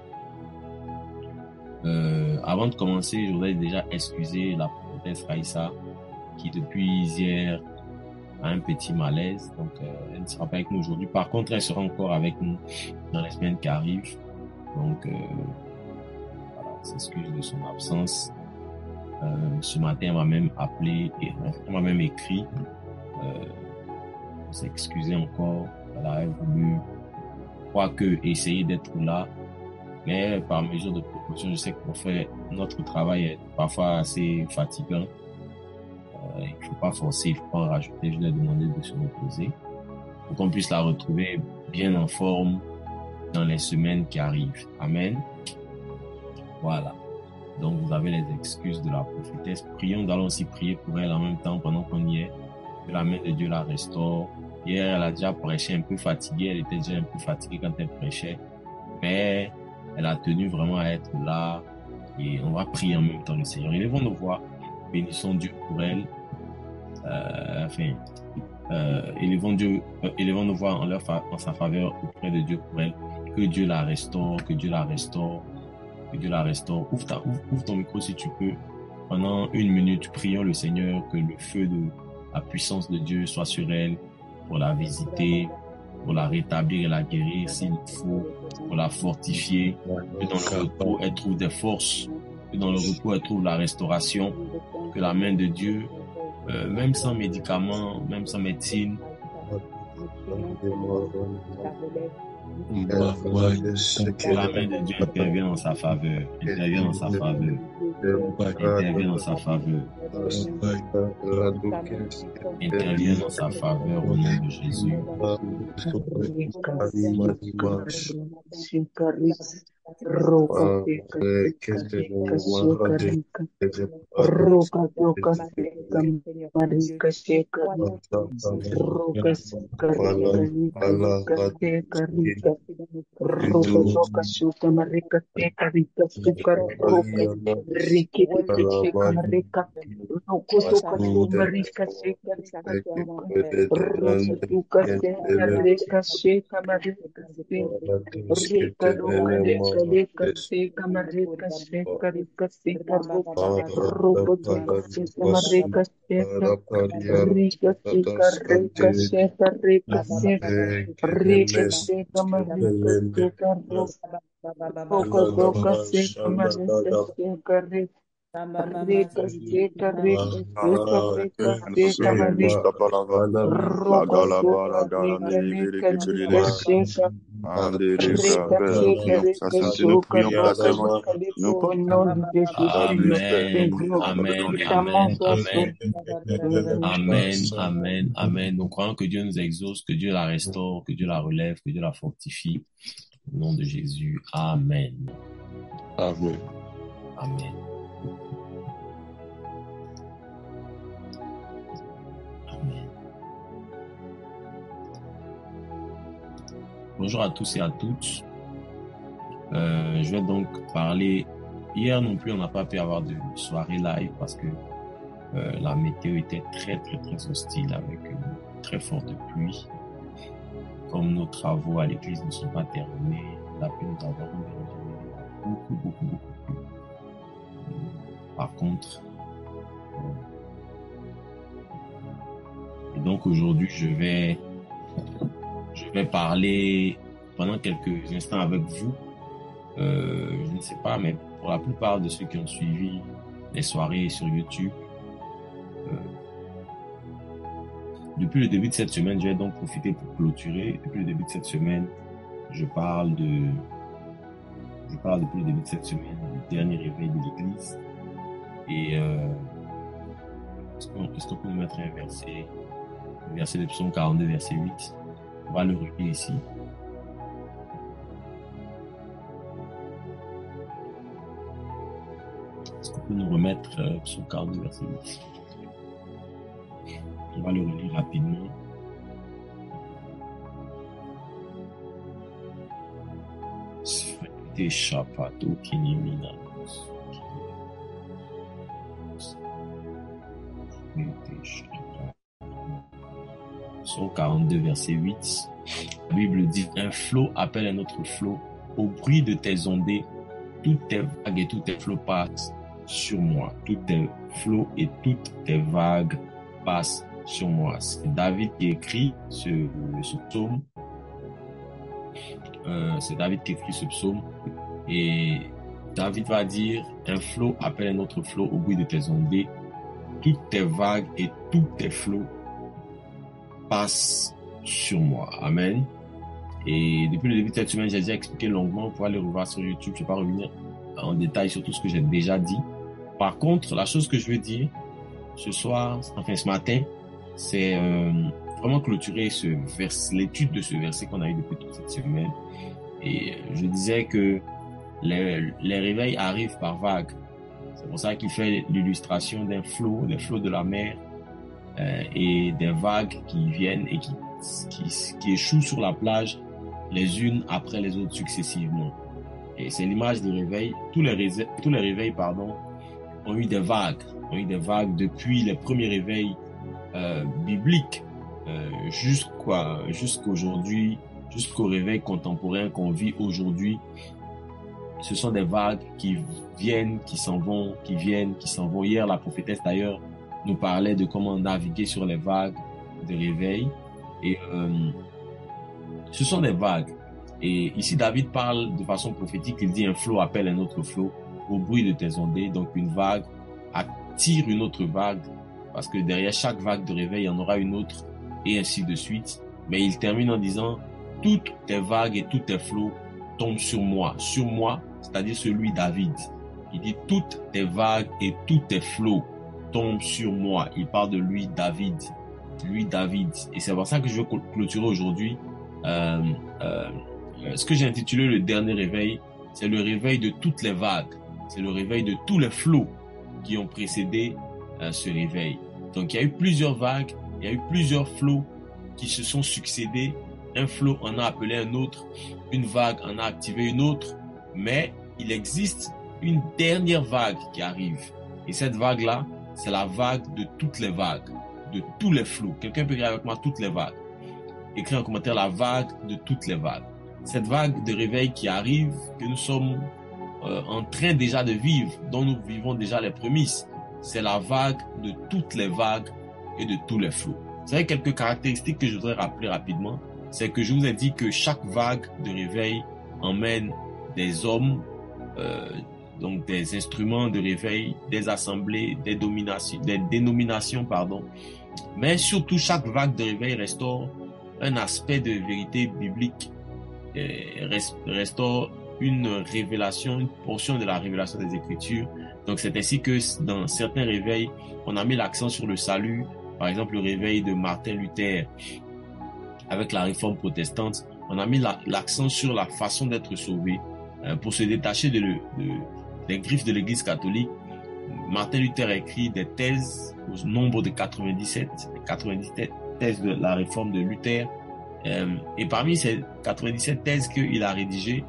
Avant de commencer, je voudrais déjà excuser la prophétesse Raïssa qui depuis hier a un petit malaise. Donc, elle ne sera pas avec nous aujourd'hui. Par contre, elle sera encore avec nous dans les semaines qui arrivent. Donc, voilà, s'excuse de son absence. Ce matin, elle m'a même appelé et elle m'a même écrit pour s'excuser encore. Elle a voulu, quoique, essayer d'être là, mais par mesure de précaution, je sais qu'on fait notre travail est parfois assez fatigant. Il ne faut pas forcer, il ne faut pas en rajouter. Je lui ai demandé de se reposer pour qu'on puisse la retrouver bien en forme dans les semaines qui arrivent. Amen. Voilà. Donc, vous avez les excuses de la prophétesse. Prions, nous allons aussi prier pour elle en même temps pendant qu'on y est. Que la main de Dieu la restaure. Hier, elle a déjà prêché un peu fatiguée. Elle était déjà un peu fatiguée quand elle prêchait. Mais elle a tenu vraiment à être là. Et on va prier en même temps le Seigneur. Élevons nos voix. Bénissons Dieu pour elle. Élevons nos voix en sa faveur auprès de Dieu pour elle. Que Dieu la restaure. Que Dieu la restaure. Que Dieu la restaure. Ouvre ton micro si tu peux. Pendant 1 minute, prions le Seigneur que le feu de la puissance de Dieu soit sur elle pour la visiter, pour la rétablir et la guérir s'il faut, pour la fortifier. Que dans le repos, elle trouve des forces. Que dans le repos, elle trouve la restauration. Que la main de Dieu, même sans médicaments, même sans médecine, que la main de Dieu intervienne en sa faveur, intervienne en sa faveur, intervienne en sa faveur, intervienne en sa faveur au nom de Jésus. Amen. Nous croyons que Dieu nous exauce, que Dieu la restaure, que Dieu la relève, que Dieu la fortifie. Au nom de Jésus. Amen. Amen. Amen. Amen. Bonjour à tous et à toutes. Je vais donc parler. Hier non plus, on n'a pas pu avoir de soirée live parce que la météo était très hostile avec une très forte pluie. Comme nos travaux à l'église ne sont pas terminés, la pluie nous a vraiment beaucoup plu. Par contre, et donc aujourd'hui, je vais parler pendant quelques instants avec vous. Je ne sais pas, mais pour la plupart de ceux qui ont suivi les soirées sur YouTube, depuis le début de cette semaine, je vais donc profiter pour clôturer. Depuis le début de cette semaine, je parle depuis le début de cette semaine du dernier réveil de l'Église. Et est-ce qu'on peut nous mettre un verset, le verset de Psaume 42, verset 8. On va le relire ici. Est-ce qu'on peut nous remettre Psaume 42, verset 8? On va le relire rapidement. Psaume 42, verset 8. La Bible dit: un flot appelle un autre flot. Au bruit de tes ondées, toutes tes vagues et tous tes flots passent sur moi. Toutes tes flots et toutes tes vagues passent sur moi. C'est David qui écrit ce psaume. C'est David qui écrit ce psaume. Et David va dire: un flot appelle un autre flot au bruit de tes ondées. Toutes tes vagues et tous tes flots passent sur moi. Amen. Et depuis le début de cette semaine, j'ai déjà expliqué longuement. Vous pouvez aller revoir sur YouTube. Je ne vais pas revenir en détail sur tout ce que j'ai déjà dit. Par contre, la chose que je veux dire ce matin, c'est vraiment clôturer l'étude de ce verset qu'on a eu depuis toute cette semaine. Et je disais que les réveils arrivent par vagues. C'est pour ça qu'il fait l'illustration d'un flot, des flots de la mer et des vagues qui viennent et qui échouent sur la plage les unes après les autres successivement. Et c'est l'image des réveils. Tous les réveils, ont eu des vagues. Depuis les premiers réveils bibliques jusqu'aujourd'hui, jusqu'au réveil contemporain qu'on vit aujourd'hui. Ce sont des vagues qui viennent, qui s'en vont, qui viennent, qui s'en vont. Hier, la prophétesse d'ailleurs nous parlait de comment naviguer sur les vagues de réveil. Et ce sont des vagues. Et ici, David parle de façon prophétique. Il dit: un flot appelle un autre flot au bruit de tes ondées. Donc une vague attire une autre vague, parce que derrière chaque vague de réveil, il y en aura une autre, et ainsi de suite. Mais il termine en disant: toutes tes vagues et tous tes flots tombent sur moi, c'est-à-dire celui David. Il dit: toutes tes vagues et tous tes flots tombent sur moi. Il parle de lui David. Et c'est pour ça que je veux clôturer aujourd'hui ce que j'ai intitulé le dernier réveil. C'est le réveil de toutes les vagues. C'est le réveil de tous les flots qui ont précédé ce réveil. Donc il y a eu plusieurs vagues, il y a eu plusieurs flots qui se sont succédés. Un flot en a appelé un autre, une vague en a activé une autre, mais il existe une dernière vague qui arrive. Et cette vague-là, c'est la vague de toutes les vagues, de tous les flots. Quelqu'un peut écrire avec moi toutes les vagues. Écris en commentaire la vague de toutes les vagues. Cette vague de réveil qui arrive, que nous sommes en train déjà de vivre, dont nous vivons déjà les prémices, c'est la vague de toutes les vagues et de tous les flots. Vous savez, quelques caractéristiques que je voudrais rappeler rapidement, c'est que je vous ai dit que chaque vague de réveil emmène des hommes, donc des instruments de réveil, des assemblées, des dénominations, mais surtout chaque vague de réveil restaure un aspect de vérité biblique, restaure une révélation, une portion de la révélation des Écritures. Donc c'est ainsi que dans certains réveils, on a mis l'accent sur le salut. Par exemple, le réveil de Martin Luther avec la réforme protestante, on a mis l'accent sur la façon d'être sauvé. Pour se détacher des griffes de l'Église catholique, Martin Luther a écrit des thèses au nombre de 97 thèses de la réforme de Luther. Et parmi ces 97 thèses qu'il a rédigées,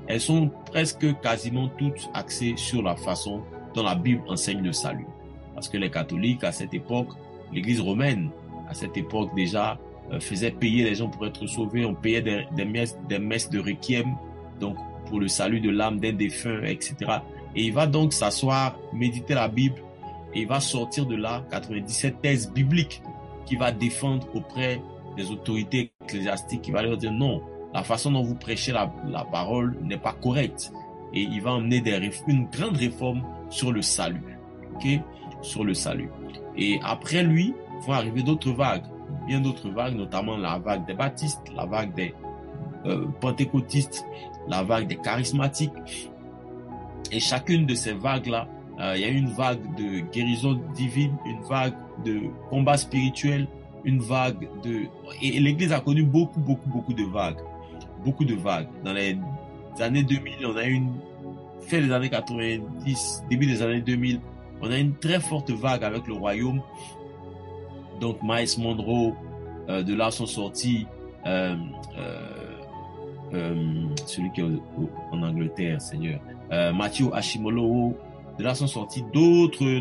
elles sont presque quasiment toutes axées sur la façon dont la Bible enseigne le salut. Parce que les catholiques, à cette époque, l'Église romaine, à cette époque déjà, faisait payer les gens pour être sauvés. On payait des messes de requiem, donc pour le salut de l'âme d'un défunt, etc. Et il va donc s'asseoir, méditer la Bible, et il va sortir de là 97 thèses bibliques qu'il va défendre auprès des autorités ecclésiastiques. Il va leur dire non, la façon dont vous prêchez la parole n'est pas correcte. Et il va emmener une grande réforme sur le salut. Okay? Sur le salut. Et après lui, vont arriver d'autres vagues. bien d'autres vagues, notamment la vague des baptistes, la vague des pentecôtistes, la vague des charismatiques. Et chacune de ces vagues-là, il y a une vague de guérison divine, une vague de combat spirituel, une vague de... Et l'Église a connu beaucoup de vagues. Beaucoup de vagues. Dans les années 2000, on a une... Fin des années 90, début des années 2000, on a une très forte vague avec le royaume. Donc Miles Monroe, de là sont sortis celui qui est en Angleterre, Seigneur, Matthew Ashimolowo, de là sont sortis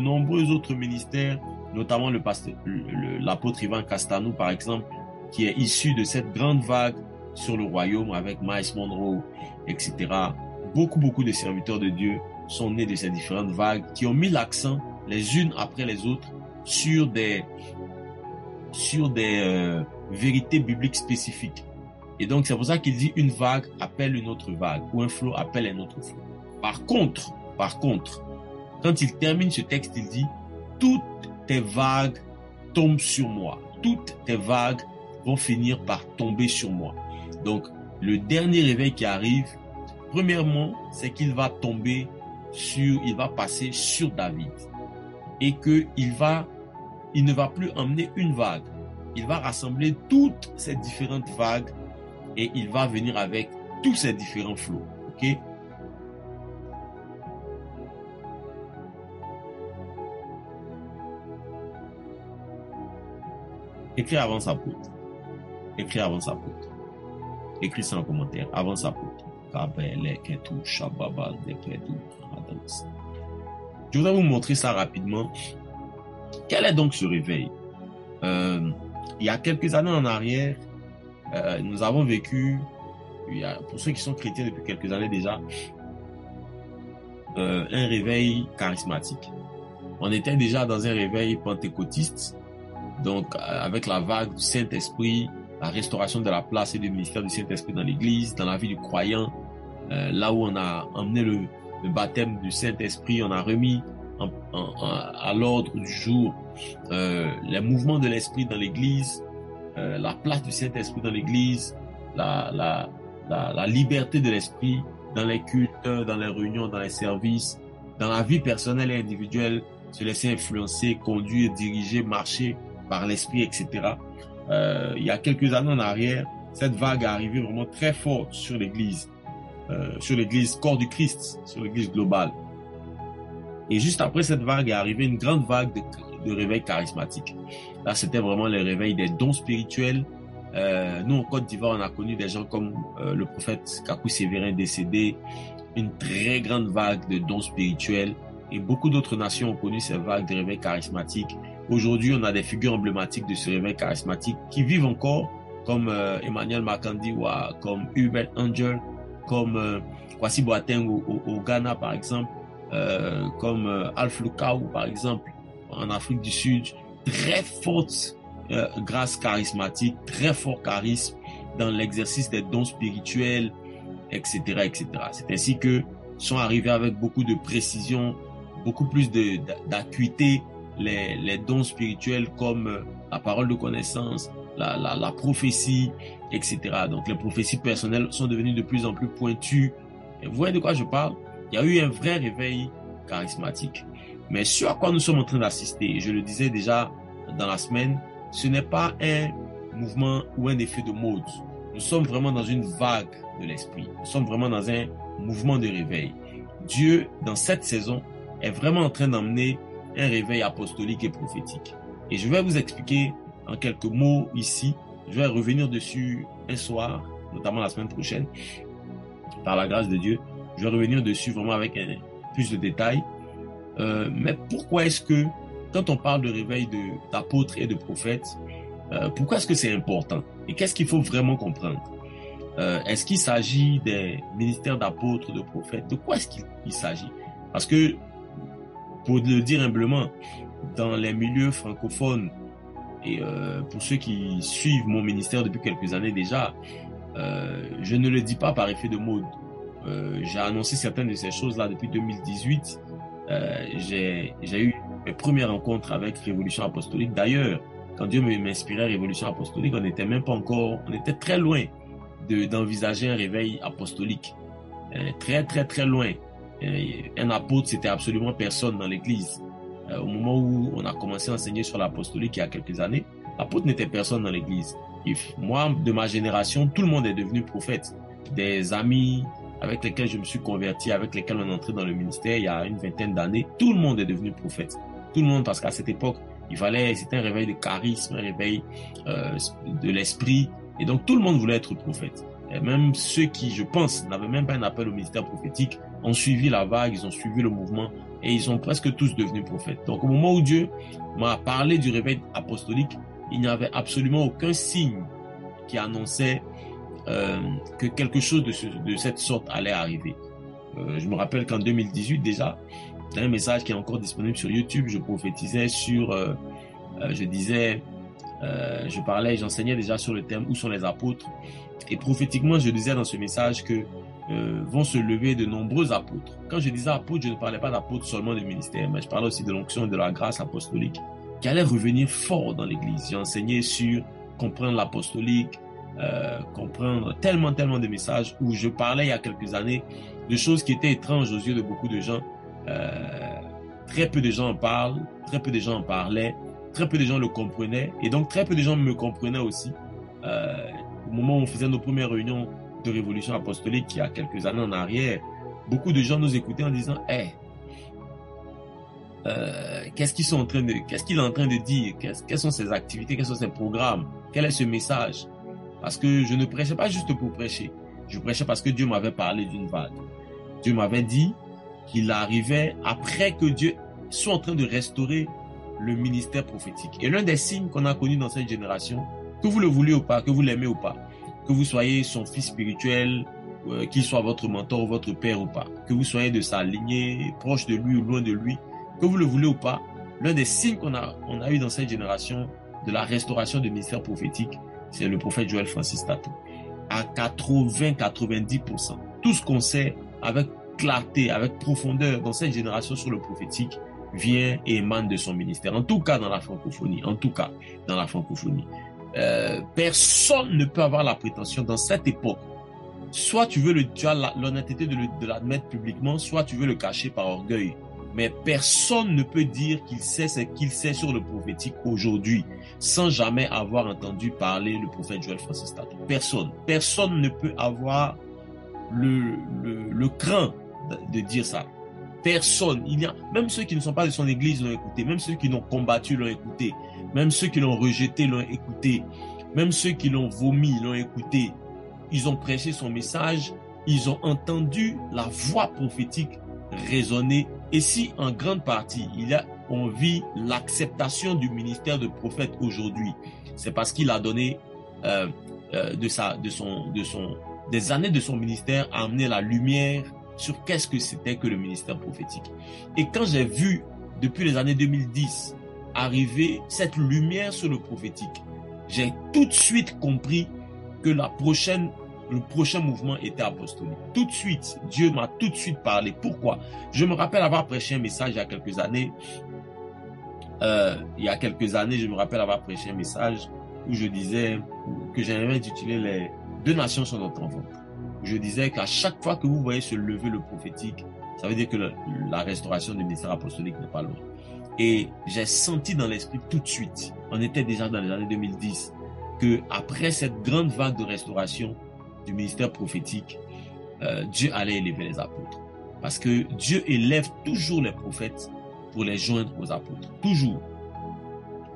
nombreux autres ministères, notamment l'apôtre Ivan Castanou, par exemple, qui est issu de cette grande vague sur le royaume avec Miles Monroe, etc. Beaucoup de serviteurs de Dieu sont nés de ces différentes vagues qui ont mis l'accent les unes après les autres sur des vérités bibliques spécifiques. Et donc, c'est pour ça qu'il dit une vague appelle une autre vague ou un flot appelle un autre flot. Par contre, quand il termine ce texte, il dit toutes tes vagues tombent sur moi. Toutes tes vagues vont finir par tomber sur moi. Donc, le dernier réveil qui arrive, premièrement, c'est qu'il va passer sur David. Et qu'il ne va plus emmener une vague. Il va rassembler toutes ces différentes vagues et il va venir avec tous ces différents flots. Ok? Écris avant sa apôtre. Écris ça en commentaire. Avant sa apôtre. Je voudrais vous montrer ça rapidement. Quel est donc ce réveil? Il y a quelques années en arrière, nous avons vécu, pour ceux qui sont chrétiens depuis quelques années déjà, un réveil charismatique. On était déjà dans un réveil pentecôtiste, donc avec la vague du Saint-Esprit, la restauration de la place et du ministère du Saint-Esprit dans l'Église, dans la vie du croyant, là où on a emmené le baptême du Saint-Esprit, on a remis à l'ordre du jour les mouvements de l'Esprit dans l'Église, la place du Saint-Esprit dans l'Église, la liberté de l'Esprit dans les cultes, dans les réunions, dans les services, dans la vie personnelle et individuelle, se laisser influencer, conduire, diriger, marcher par l'Esprit, etc. Il y a quelques années en arrière, cette vague est arrivée vraiment très forte sur l'Église corps du Christ, sur l'Église globale. Et juste après cette vague est arrivée une grande vague de réveil charismatique. Là, c'était vraiment le réveil des dons spirituels. Nous, en Côte d'Ivoire, on a connu des gens comme le prophète Kakou Sévérin décédé, une très grande vague de dons spirituels. Et beaucoup d'autres nations ont connu ces vagues de réveil charismatique. Aujourd'hui, on a des figures emblématiques de ce réveil charismatique qui vivent encore, comme Emmanuel Makandiwa, comme Hubert Angel, comme Kwasi Boateng au Ghana, par exemple, comme Alf Lukau, par exemple, en Afrique du Sud. Très forte grâce charismatique, très fort charisme dans l'exercice des dons spirituels, etc., etc. C'est ainsi que sont arrivés avec beaucoup de précision, beaucoup plus d'acuité les dons spirituels comme la parole de connaissance, la prophétie, etc. Donc les prophéties personnelles sont devenues de plus en plus pointues. Et vous voyez de quoi je parle? Il y a eu un vrai réveil charismatique. Mais ce à quoi nous sommes en train d'assister, je le disais déjà dans la semaine, ce n'est pas un mouvement ou un effet de mode. Nous sommes vraiment dans une vague de l'esprit. Nous sommes vraiment dans un mouvement de réveil. Dieu, dans cette saison, est vraiment en train d'emmener un réveil apostolique et prophétique. Et je vais vous expliquer en quelques mots ici. Je vais revenir dessus un soir, notamment la semaine prochaine, par la grâce de Dieu. Je vais revenir dessus vraiment avec plus de détails. Mais pourquoi est-ce que, quand on parle de réveil d'apôtres et de prophètes, pourquoi est-ce que c'est important? Et qu'est-ce qu'il faut vraiment comprendre? Est-ce qu'il s'agit des ministères d'apôtres, de prophètes? De quoi est-ce qu'il s'agit? Parce que, pour le dire humblement, dans les milieux francophones, et pour ceux qui suivent mon ministère depuis quelques années déjà, je ne le dis pas par effet de mode. J'ai annoncé certaines de ces choses-là depuis 2018. J'ai eu mes premières rencontres avec Révolution Apostolique. D'ailleurs, quand Dieu m'inspirait à Révolution apostolique, on n'était même pas encore, on était très loin d'envisager un réveil apostolique. Très, très, très loin. Un apôtre, c'était absolument personne dans l'église. Au moment où on a commencé à enseigner sur l'apostolique il y a quelques années, l'apôtre n'était personne dans l'église. Et moi, de ma génération, tout le monde est devenu prophète. Des amis avec lesquels je me suis converti, avec lesquels on est entré dans le ministère il y a une vingtaine d'années, tout le monde est devenu prophète. Tout le monde, parce qu'à cette époque, c'était un réveil de charisme, un réveil de l'esprit. Et donc, tout le monde voulait être prophète. Et même ceux qui, je pense, n'avaient même pas un appel au ministère prophétique, ont suivi la vague, ils ont suivi le mouvement et ils sont presque tous devenus prophètes. Donc, au moment où Dieu m'a parlé du réveil apostolique, il n'y avait absolument aucun signe qui annonçait que quelque chose de cette sorte allait arriver. Je me rappelle qu'en 2018 déjà, dans un message qui est encore disponible sur YouTube, je prophétisais sur, j'enseignais déjà sur le thème où sont les apôtres. Et prophétiquement, je disais dans ce message que vont se lever de nombreux apôtres. Quand je disais apôtres, je ne parlais pas d'apôtres seulement du ministère, mais je parlais aussi de l'onction et de la grâce apostolique qui allait revenir fort dans l'église. J'ai enseigné sur comprendre l'apostolique, comprendre tellement de messages où je parlais il y a quelques années de choses qui étaient étranges aux yeux de beaucoup de gens. Très peu de gens en parlent, très peu de gens en parlaient, très peu de gens le comprenaient et donc très peu de gens me comprenaient aussi. Au moment où on faisait nos premières réunions de Révolution apostolique il y a quelques années en arrière, beaucoup de gens nous écoutaient en disant qu'est-ce qu'il est en train de dire, quelles sont ses activités, quels sont ses programmes, quel est ce message. Parce que je ne prêchais pas juste pour prêcher, je prêchais parce que Dieu m'avait parlé d'une vague. Dieu m'avait dit qu'il arrivait après que Dieu soit en train de restaurer le ministère prophétique. Et l'un des signes qu'on a connus dans cette génération, que vous le vouliez ou pas, que vous l'aimez ou pas, que vous soyez son fils spirituel, qu'il soit votre mentor ou votre père ou pas, que vous soyez de sa lignée, proche de lui ou loin de lui, que vous le voulez ou pas, l'un des signes qu'on a eu dans cette génération de la restauration du ministère prophétique, c'est le prophète Joël Francis Tatou. À 80-90%. Tout ce qu'on sait avec clarté, avec profondeur dans cette génération sur le prophétique vient et émane de son ministère. En tout cas dans la francophonie. Personne ne peut avoir la prétention dans cette époque. Soit tu as l'honnêteté de l'admettre publiquement, soit tu veux le cacher par orgueil. Mais personne ne peut dire qu'il sait ce qu'il sait sur le prophétique aujourd'hui sans jamais avoir entendu parler le prophète Joël Francis Tatou. Personne ne peut avoir le cran de dire ça. Personne. Même ceux qui ne sont pas de son église l'ont écouté, même ceux qui l'ont combattu l'ont écouté, même ceux qui l'ont rejeté l'ont écouté, même ceux qui l'ont vomi l'ont écouté. Ils ont prêché son message, ils ont entendu la voix prophétique résonner. Et si en grande partie on vit l'acceptation du ministère de prophète aujourd'hui, c'est parce qu'il a donné des années de son ministère à amener la lumière sur qu'est-ce que c'était que le ministère prophétique. Et quand j'ai vu depuis les années 2010 arriver cette lumière sur le prophétique, j'ai tout de suite compris que le prochain mouvement était apostolique. Tout de suite, Dieu m'a tout de suite parlé. Pourquoi? Je me rappelle avoir prêché un message il y a quelques années. Je me rappelle avoir prêché un message où je disais que j'avais intitulé les 2 nations sont notre ventre. Je disais qu'à chaque fois que vous voyez se lever le prophétique, ça veut dire que la restauration du ministère apostolique n'est pas loin. Et j'ai senti dans l'esprit tout de suite, on était déjà dans les années 2010, que après cette grande vague de restauration du ministère prophétique, Dieu allait élever les apôtres. Parce que Dieu élève toujours les prophètes pour les joindre aux apôtres. Toujours.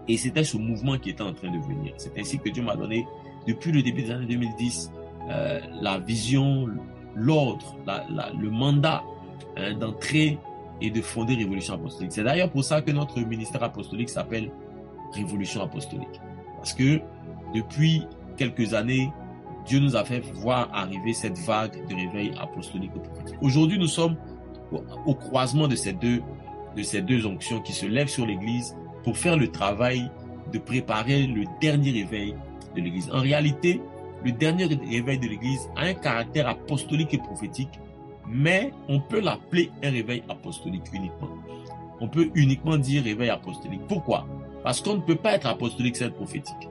Et c'était ce mouvement qui était en train de venir. C'est ainsi que Dieu m'a donné, depuis le début des années 2010, la vision, l'ordre, le mandat d'entrer et de fonder Révolution apostolique. C'est d'ailleurs pour ça que notre ministère apostolique s'appelle Révolution apostolique. Parce que depuis quelques années, Dieu nous a fait voir arriver cette vague de réveil apostolique et prophétique. Aujourd'hui, nous sommes au croisement de ces deux onctions qui se lèvent sur l'Église pour faire le travail de préparer le dernier réveil de l'Église. En réalité, le dernier réveil de l'Église a un caractère apostolique et prophétique, mais on peut l'appeler un réveil apostolique uniquement. On peut uniquement dire réveil apostolique. Pourquoi? Parce qu'on ne peut pas être apostolique sans être prophétique.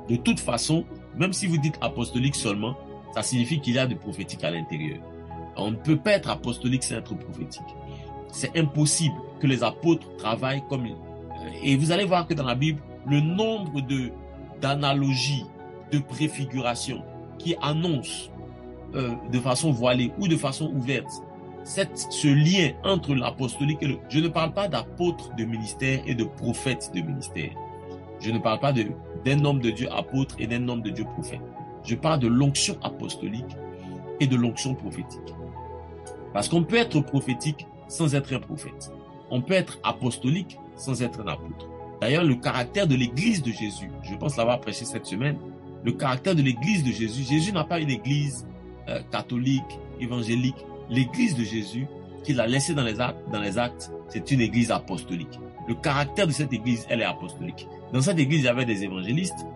De toute façon, même si vous dites apostolique seulement, ça signifie qu'il y a du prophétique à l'intérieur. On ne peut pas être apostolique sans être prophétique. C'est impossible que les apôtres travaillent comme... Et vous allez voir que dans la Bible, le nombre d'analogies, de préfigurations qui annoncent de façon voilée ou de façon ouverte ce lien entre l'apostolique et le... Je ne parle pas d'apôtres de ministère et de prophètes de ministère. Je ne parle pas d'un homme de Dieu apôtre et d'un homme de Dieu prophète. Je parle de l'onction apostolique et de l'onction prophétique. Parce qu'on peut être prophétique sans être un prophète. On peut être apostolique sans être un apôtre. D'ailleurs, le caractère de l'église de Jésus, je pense l'avoir prêché cette semaine, le caractère de l'église de Jésus, Jésus n'a pas une église catholique, évangélique. L'église de Jésus, qu'il a laissée dans les actes, c'est une église apostolique. Le caractère de cette église, elle est apostolique. Dans cette église, il y avait des évangélistes.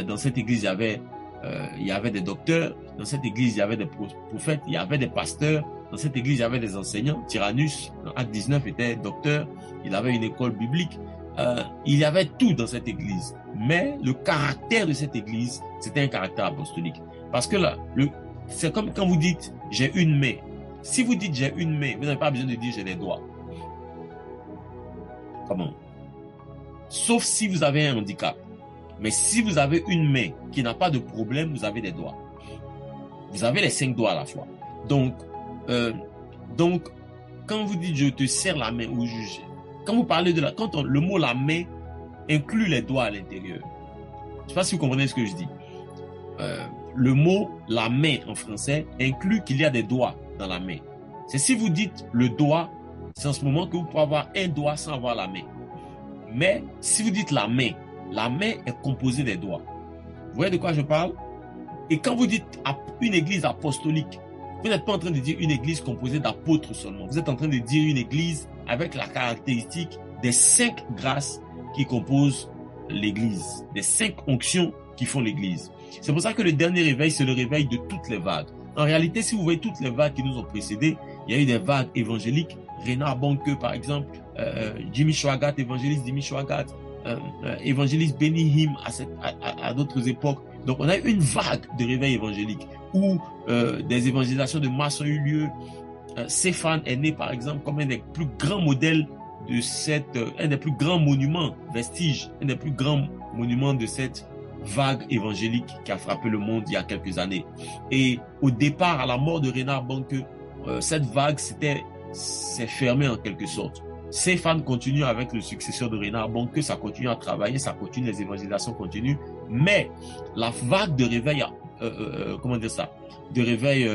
Dans cette église, il y avait des docteurs. Dans cette église, il y avait des prophètes. Il y avait des pasteurs. Dans cette église, il y avait des enseignants. Tyrannus, en Acte 19, était docteur. Il avait une école biblique. Il y avait tout dans cette église. Mais le caractère de cette église, c'était un caractère apostolique. Parce que là, c'est comme quand vous dites « j'ai une main ». Si vous dites « j'ai une main », vous n'avez pas besoin de dire « j'ai des doigts ». Comment? Sauf si vous avez un handicap. Mais si vous avez une main qui n'a pas de problème, vous avez des doigts. Vous avez les 5 doigts à la fois. Donc, quand vous dites « je te serre la main » ou « quand vous parlez de le mot « la main » inclut les doigts à l'intérieur. Je ne sais pas si vous comprenez ce que je dis. Le mot « la main » en français inclut qu'il y a des doigts dans la main. C'est si vous dites le doigt, c'est en ce moment que vous pouvez avoir un doigt sans avoir la main. Mais si vous dites la main est composée des doigts. Vous voyez de quoi je parle? Et quand vous dites une église apostolique, vous n'êtes pas en train de dire une église composée d'apôtres seulement. Vous êtes en train de dire une église avec la caractéristique des 5 grâces qui composent l'église, des 5 onctions qui font l'église. C'est pour ça que le dernier réveil, c'est le réveil de toutes les vagues. En réalité, si vous voyez toutes les vagues qui nous ont précédés, il y a eu des vagues évangéliques. Renard Bonke, par exemple, Jimmy Swaggart, évangéliste Jimmy Swaggart, évangéliste Benny Hinn à d'autres époques. Donc, on a eu une vague de réveil évangélique où des évangélisations de masse ont eu lieu. Stéphane est né, par exemple, comme un des plus grands modèles de un des plus grands monuments, vestiges, un des plus grands monuments de cette vague évangélique qui a frappé le monde il y a quelques années. Et au départ, à la mort de Renard Bonke, cette vague s'est fermée en quelque sorte. Stéphane continue avec le successeur de Renard Bonke, ça continue à travailler, ça continue, les évangélisations continuent, mais la vague de réveil, de réveil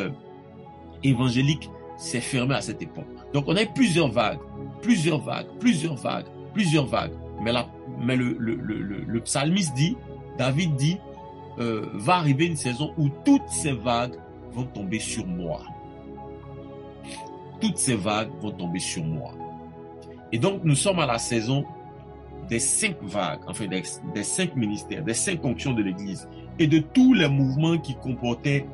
évangélique s'est fermée à cette époque. Donc on a eu plusieurs vagues. Mais le psalmiste dit, David dit, va arriver une saison où toutes ces vagues vont tomber sur moi. Toutes ces vagues vont tomber sur moi. Et donc, nous sommes à la saison des 5 vagues, enfin des 5 ministères, des 5 onctions de l'Église et de tous les mouvements qui comportaient,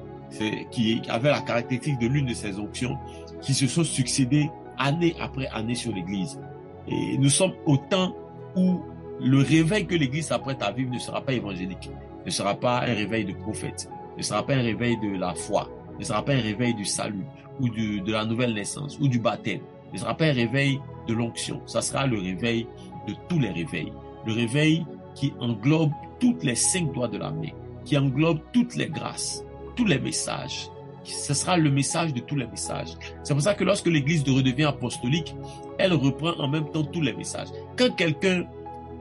qui avaient la caractéristique de l'une de ces onctions, qui se sont succédés année après année sur l'Église. Et nous sommes au temps où le réveil que l'Église s'apprête à vivre ne sera pas évangélique, ne sera pas un réveil de prophète, ne sera pas un réveil de la foi, ne sera pas un réveil du salut ou de la nouvelle naissance ou du baptême, ne sera pas un réveil de l'onction. Ça sera le réveil de tous les réveils. Le réveil qui englobe toutes les 5 doigts de la main, qui englobe toutes les grâces, tous les messages. Ce sera le message de tous les messages. C'est pour ça que lorsque l'Église redevient apostolique, elle reprend en même temps tous les messages. Quand quelqu'un,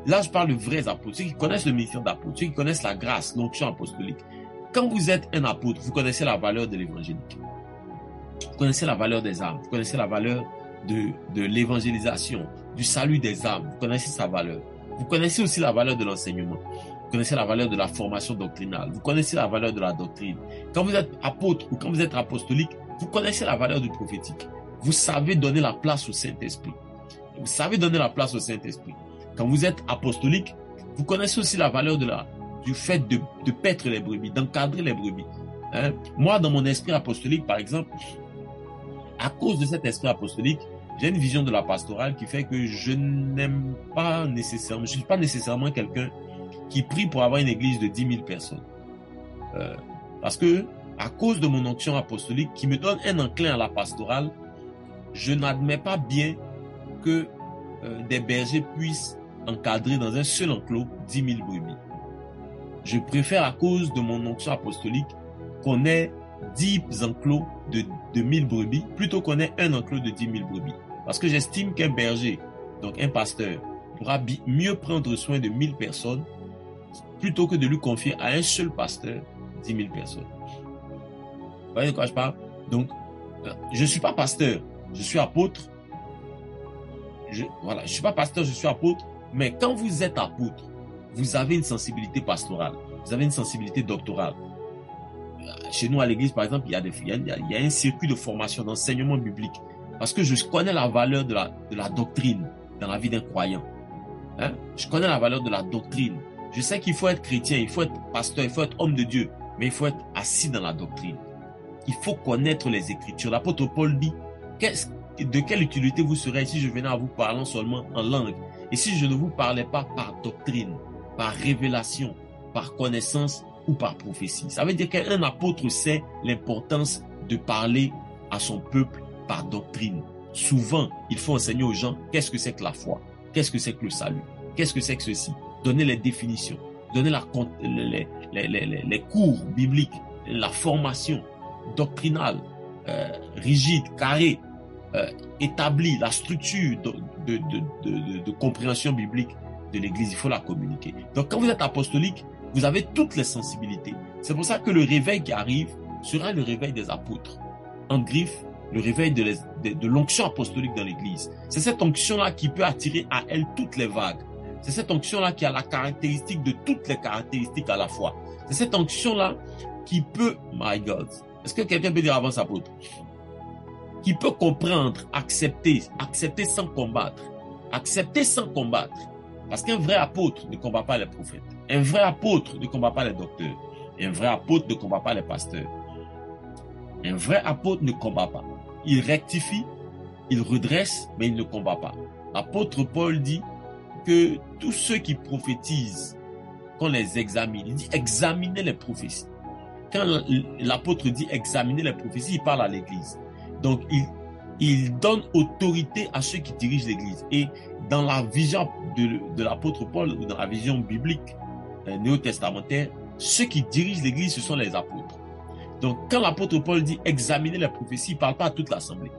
là je parle de vrais apôtres, ceux qui connaissent le ministère d'apôtre, ceux qui connaissent la grâce, l'onction apostolique. Quand vous êtes un apôtre, vous connaissez la valeur de l'évangélique. Vous connaissez la valeur des âmes, vous connaissez la valeur de l'évangélisation, du salut des âmes, vous connaissez sa valeur. Vous connaissez aussi la valeur de l'enseignement. Vous connaissez la valeur de la formation doctrinale. Vous connaissez la valeur de la doctrine. Quand vous êtes apôtre ou quand vous êtes apostolique, vous connaissez la valeur du prophétique. Vous savez donner la place au Saint-Esprit. Vous savez donner la place au Saint-Esprit. Quand vous êtes apostolique, vous connaissez aussi la valeur du fait de paître les brebis, d'encadrer les brebis. Moi, dans mon esprit apostolique, par exemple, à cause de cet esprit apostolique, J'ai une vision de la pastorale qui fait que je n'aime pas nécessairement, je ne suis pas nécessairement quelqu'un qui prie pour avoir une église de 10 000 personnes. Parce que, à cause de mon onction apostolique qui me donne un enclin à la pastorale, je n'admets pas bien que des bergers puissent encadrer dans un seul enclos 10 000 brebis. Je préfère, à cause de mon onction apostolique, qu'on ait 10 enclos de 1000 brebis plutôt qu'on ait un enclos de 10 000 brebis. Parce que j'estime qu'un berger, donc un pasteur, pourra mieux prendre soin de 1000 personnes plutôt que de lui confier à un seul pasteur 10 000 personnes. Vous voyez de quoi je parle? Donc, je ne suis pas pasteur, je suis apôtre. Je ne suis pas pasteur, je suis apôtre. Mais quand vous êtes apôtre, vous avez une sensibilité pastorale, vous avez une sensibilité doctorale. Chez nous à l'église, par exemple, il y a un circuit de formation, d'enseignement biblique. Parce que je connais la valeur de la doctrine dans la vie d'un croyant. Hein? Je connais la valeur de la doctrine. Je sais qu'il faut être chrétien, il faut être pasteur, il faut être homme de Dieu, mais il faut être assis dans la doctrine. Il faut connaître les Écritures. L'apôtre Paul dit, de quelle utilité vous serez si je venais à vous parlant seulement en langue et si je ne vous parlais pas par doctrine, par révélation, par connaissance ou par prophétie. Ça veut dire qu'un apôtre sait l'importance de parler à son peuple par doctrine. Souvent, il faut enseigner aux gens qu'est-ce que c'est que la foi, qu'est-ce que c'est que le salut, qu'est-ce que c'est que ceci. Donner les définitions, donner les cours bibliques, la formation doctrinale, rigide, carrée, établie, la structure de compréhension biblique de l'Église, il faut la communiquer. Donc quand vous êtes apostolique, vous avez toutes les sensibilités. C'est pour ça que le réveil qui arrive sera le réveil des apôtres. En griffe, le réveil de l'onction apostolique dans l'Église. C'est cette onction-là qui peut attirer à elle toutes les vagues. C'est cette onction-là qui a la caractéristique de toutes les caractéristiques à la fois. C'est cette onction-là qui peut, my God, est-ce que quelqu'un peut dire avant apôtre? Qui peut comprendre, accepter sans combattre. Accepter sans combattre. Parce qu'un vrai apôtre ne combat pas les prophètes. Un vrai apôtre ne combat pas les docteurs. Un vrai apôtre ne combat pas les pasteurs. Un vrai apôtre ne combat pas. Il rectifie, il redresse, mais il ne combat pas. L'apôtre Paul dit que tous ceux qui prophétisent, qu'on les examine, il dit examinez les prophéties. Quand l'apôtre dit examiner les prophéties, il parle à l'église. Donc, il donne autorité à ceux qui dirigent l'église. Et dans la vision de l'apôtre Paul, ou dans la vision biblique néo-testamentaire, ceux qui dirigent l'église, ce sont les apôtres. Donc, quand l'apôtre Paul dit examiner les prophéties, il ne parle pas à toute l'assemblée.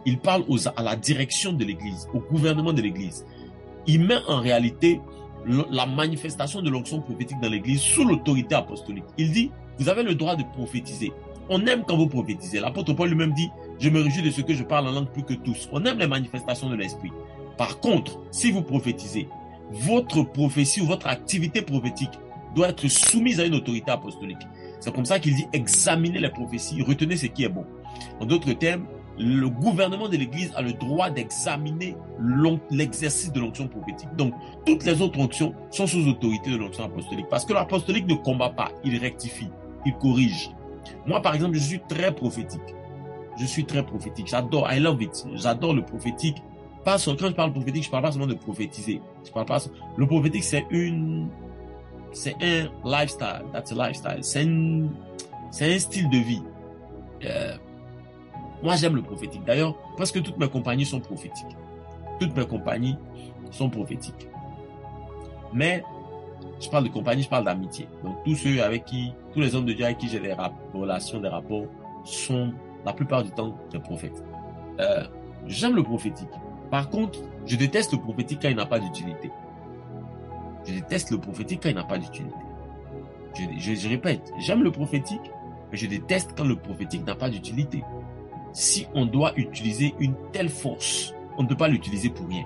Il parle à la direction de l'église, au gouvernement de l'église. Il met en réalité la manifestation de l'onction prophétique dans l'église sous l'autorité apostolique. Il dit, vous avez le droit de prophétiser. On aime quand vous prophétisez. L'apôtre Paul lui-même dit, je me réjouis de ce que je parle en langue plus que tous. On aime les manifestations de l'esprit. Par contre, si vous prophétisez, votre prophétie ou votre activité prophétique doit être soumise à une autorité apostolique. C'est comme ça qu'il dit, examinez les prophéties, retenez ce qui est bon. En d'autres termes, le gouvernement de l'Église a le droit d'examiner l'exercice de l'onction prophétique. Donc, toutes les autres onctions sont sous autorité de l'onction apostolique. Parce que l'apostolique ne combat pas, il rectifie, il corrige. Moi, par exemple, je suis très prophétique. Je suis très prophétique. J'adore, I love it. J'adore le prophétique. Quand je parle prophétique, je ne parle pas seulement de prophétiser. Le prophétique, c'est un lifestyle. That's a lifestyle. C'est un style de vie. Moi, j'aime le prophétique. D'ailleurs, presque toutes mes compagnies sont prophétiques. Toutes mes compagnies sont prophétiques. Mais, je parle de compagnie, je parle d'amitié. Donc, tous les hommes de Dieu avec qui j'ai des relations, des rapports, sont la plupart du temps des prophètes. J'aime le prophétique. Par contre, je déteste le prophétique quand il n'a pas d'utilité. Je déteste le prophétique quand il n'a pas d'utilité. Je répète, j'aime le prophétique, mais je déteste quand le prophétique n'a pas d'utilité. Si on doit utiliser une telle force, on ne peut pas l'utiliser pour rien.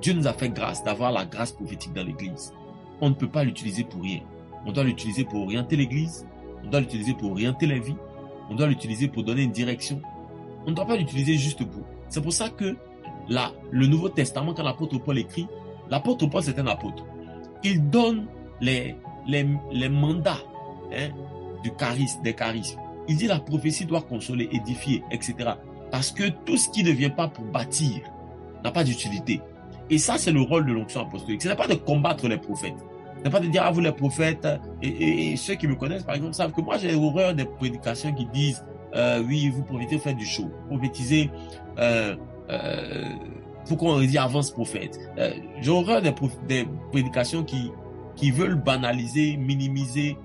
Dieu nous a fait grâce d'avoir la grâce prophétique dans l'église. On ne peut pas l'utiliser pour rien. On doit l'utiliser pour orienter l'église. On doit l'utiliser pour orienter la vie. On doit l'utiliser pour donner une direction. On ne doit pas l'utiliser juste pour. C'est pour ça que le Nouveau Testament, quand l'apôtre Paul écrit, l'apôtre Paul c'est un apôtre. Il donne les mandats des charismes. Il dit la prophétie doit consoler, édifier, etc. Parce que tout ce qui ne vient pas pour bâtir n'a pas d'utilité. Et ça, c'est le rôle de l'onction apostolique. Ce n'est pas de combattre les prophètes. Ce n'est pas de dire, ah, vous les prophètes, et ceux qui me connaissent, par exemple, savent que moi, j'ai horreur des prédications qui disent, oui, vous prophétisez, faites du show. Prophétisez, faut qu'on dise avance prophète. J'ai horreur des prédications qui veulent banaliser, minimiser,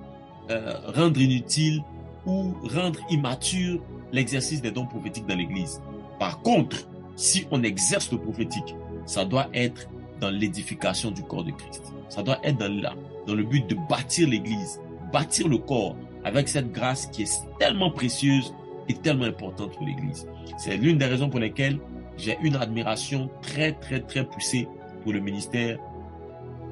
rendre inutile ou rendre immature l'exercice des dons prophétiques dans l'Église. Par contre, si on exerce le prophétique, ça doit être dans l'édification du corps de Christ. Ça doit être dans le but de bâtir l'Église, bâtir le corps avec cette grâce qui est tellement précieuse et tellement importante pour l'Église. C'est l'une des raisons pour lesquelles j'ai une admiration très, très, très poussée pour le ministère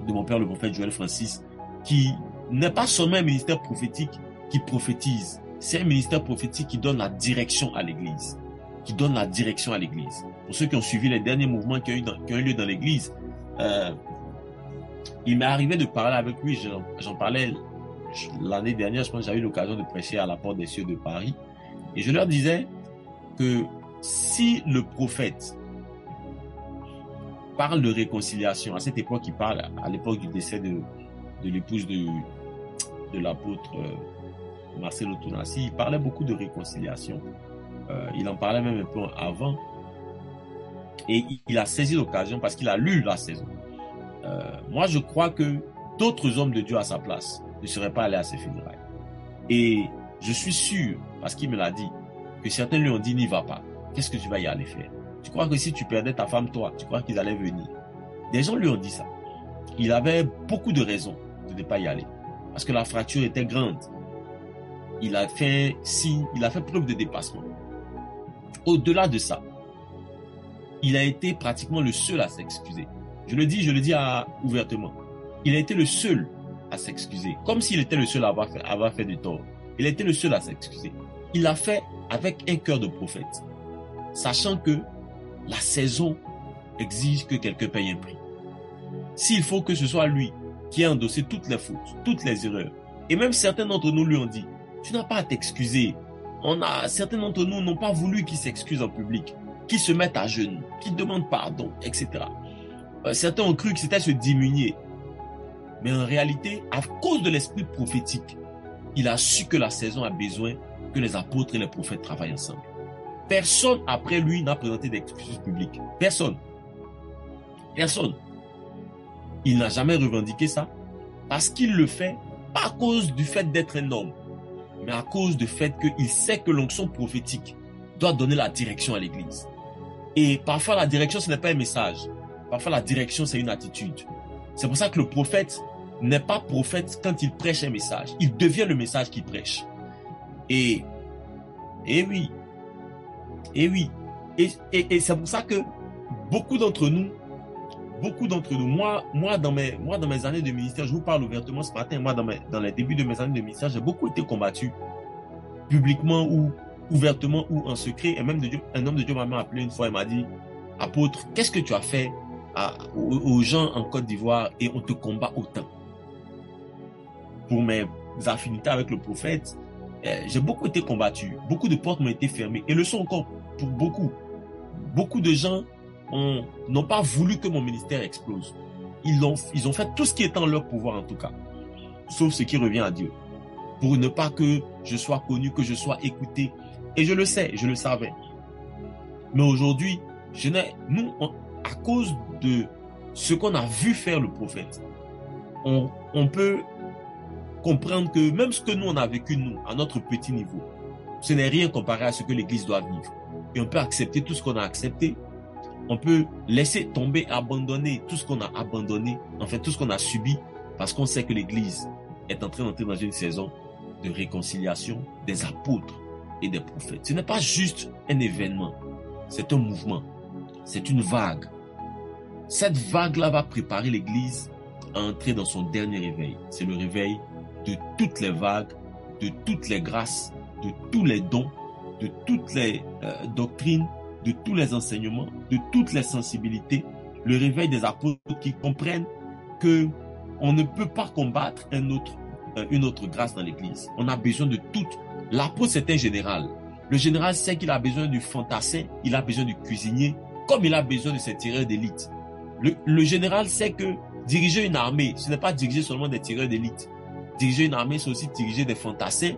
de mon père, le prophète Joël Francis, qui n'est pas seulement un ministère prophétique qui prophétise, c'est un ministère prophétique qui donne la direction à l'Église. Qui donne la direction à l'Église. Pour ceux qui ont suivi les derniers mouvements qui ont eu lieu dans l'Église, il m'est arrivé de parler avec lui, j'en parlais l'année dernière, je pense que j'avais eu l'occasion de prêcher à la Porte des Cieux de Paris, et je leur disais que si le prophète parle de réconciliation, à cette époque il parle, à l'époque du décès de l'épouse de l'apôtre Marcelo Tonassi, il parlait beaucoup de réconciliation. Il en parlait même un peu avant. Et il a saisi l'occasion parce qu'il a lu la saison. Moi, je crois que d'autres hommes de Dieu à sa place ne seraient pas allés à ses funérailles. Et je suis sûr, parce qu'il me l'a dit, que certains lui ont dit, n'y va pas. Qu'est-ce que tu vas y aller faire? Tu crois que si tu perdais ta femme, toi, tu crois qu'ils allaient venir? Des gens lui ont dit ça. Il avait beaucoup de raisons de ne pas y aller. Parce que la fracture était grande. Il a fait preuve de dépassement. Au-delà de ça, il a été pratiquement le seul à s'excuser. Je le dis ouvertement. Il a été le seul à s'excuser. Comme s'il était le seul à avoir fait du tort. Il a été le seul à s'excuser. Il l'a fait avec un cœur de prophète. Sachant que la saison exige que quelqu'un paye un prix. S'il faut que ce soit lui qui ait endossé toutes les fautes, toutes les erreurs. Et même certains d'entre nous lui ont dit, tu n'as pas à t'excuser. Certains d'entre nous n'ont pas voulu qu'il s'excuse en public, qu'il se mette à genoux, qu'il demande pardon, etc. Certains ont cru que c'était se diminuer. Mais en réalité, à cause de l'esprit prophétique, il a su que la saison a besoin que les apôtres et les prophètes travaillent ensemble. Personne après lui n'a présenté d'excuses publiques. Personne. Personne. Il n'a jamais revendiqué ça parce qu'il le fait pas à cause du fait d'être un homme, mais à cause du fait qu'il sait que l'onction prophétique doit donner la direction à l'Église. Et parfois, la direction, ce n'est pas un message. Parfois, la direction, c'est une attitude. C'est pour ça que le prophète n'est pas prophète quand il prêche un message. Il devient le message qu'il prêche. Et oui. Et c'est pour ça que beaucoup d'entre nous, moi dans mes années de ministère, je vous parle ouvertement ce matin, moi dans les débuts de mes années de ministère, j'ai beaucoup été combattu, publiquement ou ouvertement ou en secret. Et même un homme de Dieu m'a appelé une fois et m'a dit, apôtre, qu'est-ce que tu as fait aux gens en Côte d'Ivoire et on te combat autant? Pour mes affinités avec le prophète, j'ai beaucoup été combattu, beaucoup de portes m'ont été fermées et le sont encore pour beaucoup. Beaucoup de gens n'ont pas voulu que mon ministère explose. Ils ont fait tout ce qui est en leur pouvoir en tout cas, sauf ce qui revient à Dieu, pour ne pas que je sois connu, que je sois écouté. Et je le sais, je le savais. Mais aujourd'hui, à cause de ce qu'on a vu faire le prophète, on peut comprendre que même ce que nous on a vécu, nous, à notre petit niveau, ce n'est rien comparé à ce que l'Église doit vivre. Et on peut accepter tout ce qu'on a accepté. On peut laisser tomber, abandonner tout ce qu'on a abandonné, en fait tout ce qu'on a subi, parce qu'on sait que l'Église est en train d'entrer dans une saison de réconciliation des apôtres et des prophètes. Ce n'est pas juste un événement, c'est un mouvement, c'est une vague. Cette vague-là va préparer l'Église à entrer dans son dernier réveil. C'est le réveil de toutes les vagues, de toutes les grâces, de tous les dons, de toutes les doctrines, de tous les enseignements, de toutes les sensibilités. Le réveil des apôtres qui comprennent que on ne peut pas combattre une autre grâce dans l'Église. On a besoin de toutes. L'apôtre, c'est un général. Le général sait qu'il a besoin du fantassin, il a besoin du cuisinier, comme il a besoin de ses tireurs d'élite. Le général sait que diriger une armée, ce n'est pas diriger seulement des tireurs d'élite. Diriger une armée, c'est aussi diriger des fantassins,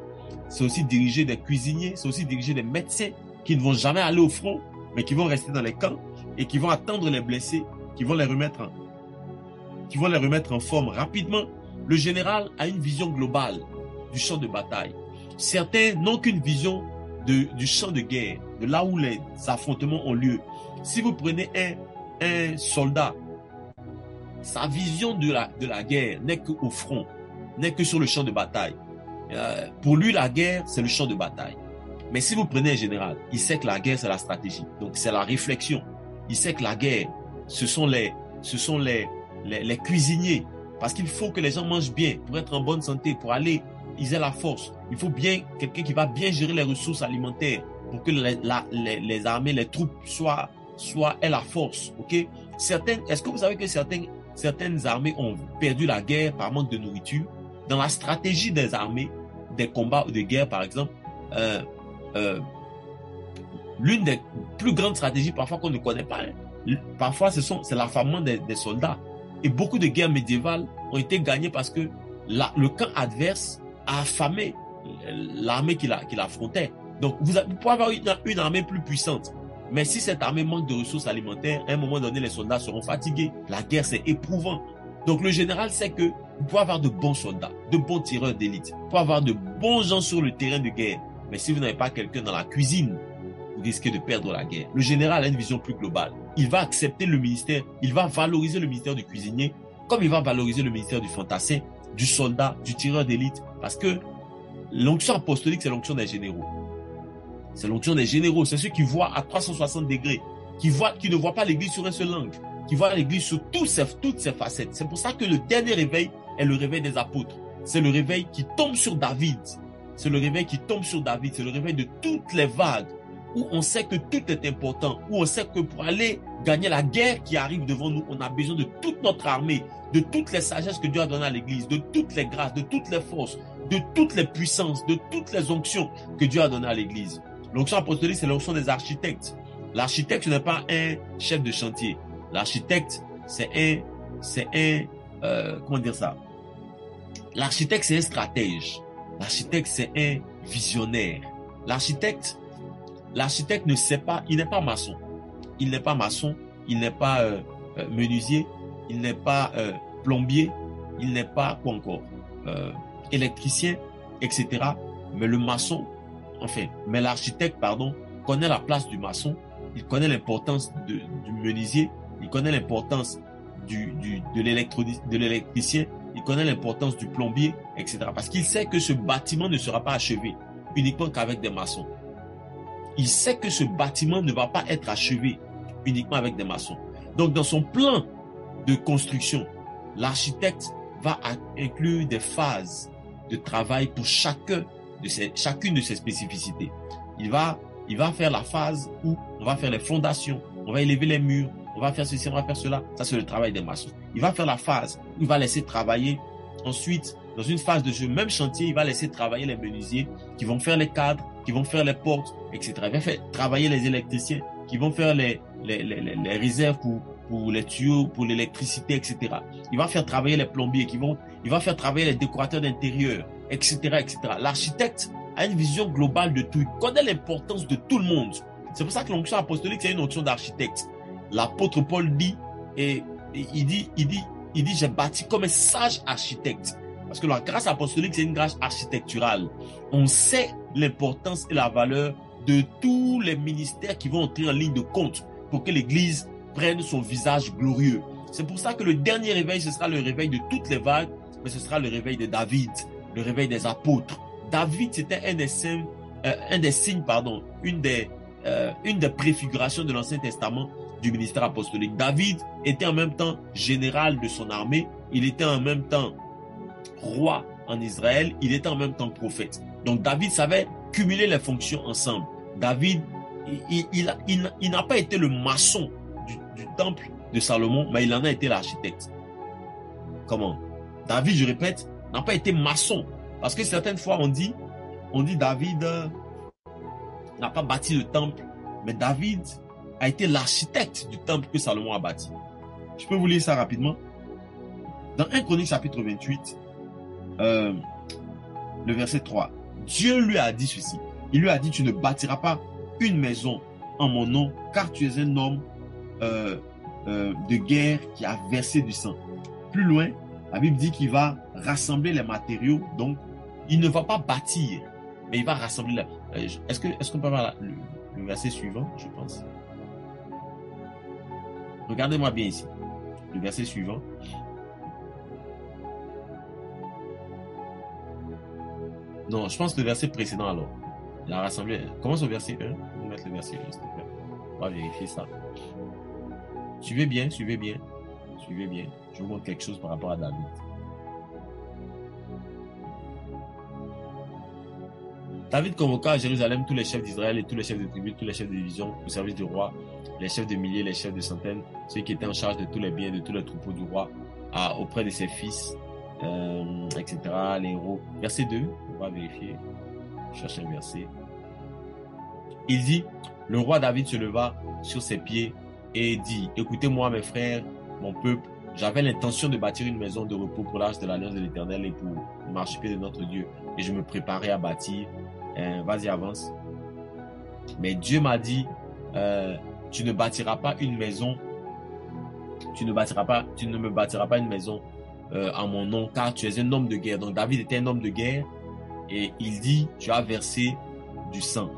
c'est aussi diriger des cuisiniers, c'est aussi diriger des médecins qui ne vont jamais aller au front, mais qui vont rester dans les camps et qui vont attendre les blessés, qui vont les remettre en forme rapidement. Le général a une vision globale du champ de bataille. Certains n'ont qu'une vision du champ de guerre, de là où les affrontements ont lieu. Si vous prenez un soldat, sa vision de la guerre n'est qu'au front, n'est que sur le champ de bataille. Pour lui, la guerre, c'est le champ de bataille. Mais si vous prenez un général, il sait que la guerre, c'est la stratégie. Donc, c'est la réflexion. Il sait que la guerre, ce sont les cuisiniers. Parce qu'il faut que les gens mangent bien pour être en bonne santé, pour aller, ils aient la force. Il faut bien quelqu'un qui va bien gérer les ressources alimentaires pour que les armées, les troupes aient la force. Ok? Est-ce que vous savez que certaines armées ont perdu la guerre par manque de nourriture? Dans la stratégie des armées, des combats de guerre par exemple, l'une des plus grandes stratégies parfois qu'on ne connaît pas, parfois c'est l'affamement des soldats. Et beaucoup de guerres médiévales ont été gagnées parce que le camp adverse a affamé l'armée qu'il affrontait. Donc vous pouvez avoir une armée plus puissante, mais si cette armée manque de ressources alimentaires, à un moment donné les soldats seront fatigués. La guerre, c'est éprouvant. Donc le général sait que vous pouvez avoir de bons soldats, de bons tireurs d'élite, vous pouvez avoir de bons gens sur le terrain de guerre, mais si vous n'avez pas quelqu'un dans la cuisine, vous risquez de perdre la guerre. Le général a une vision plus globale. Il va accepter le ministère, il va valoriser le ministère du cuisinier, comme il va valoriser le ministère du fantassin, du soldat, du tireur d'élite, parce que l'onction apostolique, c'est l'onction des généraux. C'est l'onction des généraux, c'est ceux qui voient à 360 degrés, qui ne voient pas l'église sur un seul angle, qui voient l'église sur toutes ses facettes. C'est pour ça que le dernier réveil est le réveil des apôtres. C'est le réveil qui tombe sur David. C'est le réveil qui tombe sur David. C'est le réveil de toutes les vagues où on sait que tout est important, où on sait que pour aller gagner la guerre qui arrive devant nous, on a besoin de toute notre armée, de toutes les sagesses que Dieu a données à l'église, de toutes les grâces, de toutes les forces, de toutes les puissances, de toutes les onctions que Dieu a données à l'église. L'onction apostolique, c'est l'onction des architectes. L'architecte, ce n'est pas un chef de chantier. L'architecte, comment dire ça? L'architecte, c'est un stratège. L'architecte, c'est un visionnaire. L'architecte ne sait pas, il n'est pas maçon. Il n'est pas maçon, il n'est pas menuisier, il n'est pas plombier, il n'est pas quoi encore, électricien, etc. Mais le maçon, mais l'architecte, connaît la place du maçon, il connaît l'importance du menuisier, il connaît l'importance de l'électricien, il connaît l'importance du plombier, etc. Parce qu'il sait que ce bâtiment ne sera pas achevé uniquement qu'avec des maçons. Il sait que ce bâtiment ne va pas être achevé uniquement avec des maçons. Donc, dans son plan de construction, l'architecte va inclure des phases de travail pour chacune de ses spécificités. Il va faire la phase où on va faire les fondations, on va élever les murs, on va faire ceci, on va faire cela. Ça, c'est le travail des maçons. Il va faire la phase où il va laisser travailler. Ensuite, dans une phase de ce même chantier, il va laisser travailler les menuisiers qui vont faire les cadres, qui vont faire les portes, etc. Il va faire travailler les électriciens qui vont faire les réserves pour les tuyaux, pour l'électricité, etc. Il va faire travailler les plombiers il va faire travailler les décorateurs d'intérieur, etc., etc. L'architecte a une vision globale de tout. Il connaît l'importance de tout le monde. C'est pour ça que l'onction apostolique, c'est une onction d'architecte. L'apôtre Paul dit, il dit, j'ai bâti comme un sage architecte. Parce que la grâce apostolique, c'est une grâce architecturale. On sait l'importance et la valeur de tous les ministères qui vont entrer en ligne de compte pour que l'Église prenne son visage glorieux. C'est pour ça que le dernier réveil, ce sera le réveil de toutes les vagues, mais ce sera le réveil de David, le réveil des apôtres. David, c'était une des préfigurations de l'Ancien Testament du ministère apostolique. David était en même temps général de son armée, il était en même temps roi en Israël, il était en même temps prophète. Donc David savait cumuler les fonctions ensemble. David, il n'a pas été le maçon du temple de Salomon, mais il en a été l'architecte. Comment? David, je répète, n'a pas été maçon. Parce que certaines fois on dit David, n'a pas bâti le temple, mais David a été l'architecte du temple que Salomon a bâti. Je peux vous lire ça rapidement. Dans 1 Chronique chapitre 28, le verset 3, Dieu lui a dit ceci. Il lui a dit, tu ne bâtiras pas une maison en mon nom, car tu es un homme de guerre qui a versé du sang. Plus loin, la Bible dit qu'il va rassembler les matériaux, donc il ne va pas bâtir, mais il va rassembler. Est-ce qu'on peut avoir le verset suivant, je pense? Regardez-moi bien ici. Le verset suivant. Non, je pense le verset précédent alors. Il a rassemblé. Commence au verset 1. On va mettre le verset 1, s'il te plaît. On va vérifier ça. Suivez bien, suivez bien. Suivez bien. Je vous montre quelque chose par rapport à David. David convoqua à Jérusalem tous les chefs d'Israël et tous les chefs de tribus, tous les chefs de division au service du roi, les chefs de milliers, les chefs de centaines, ceux qui étaient en charge de tous les biens, de tous les troupeaux du roi, auprès de ses fils, etc., les héros. Verset 2, on va vérifier. Je cherche un verset. Il dit, le roi David se leva sur ses pieds et dit, écoutez-moi mes frères, mon peuple, j'avais l'intention de bâtir une maison de repos pour l'arche de l'alliance de l'Éternel et pour le marchepied de notre Dieu. Et je me préparais à bâtir. Vas-y, avance. Mais Dieu m'a dit, tu ne bâtiras pas une maison, tu ne me bâtiras pas une maison en mon nom, car tu es un homme de guerre. Donc David était un homme de guerre et il dit, tu as versé du sang.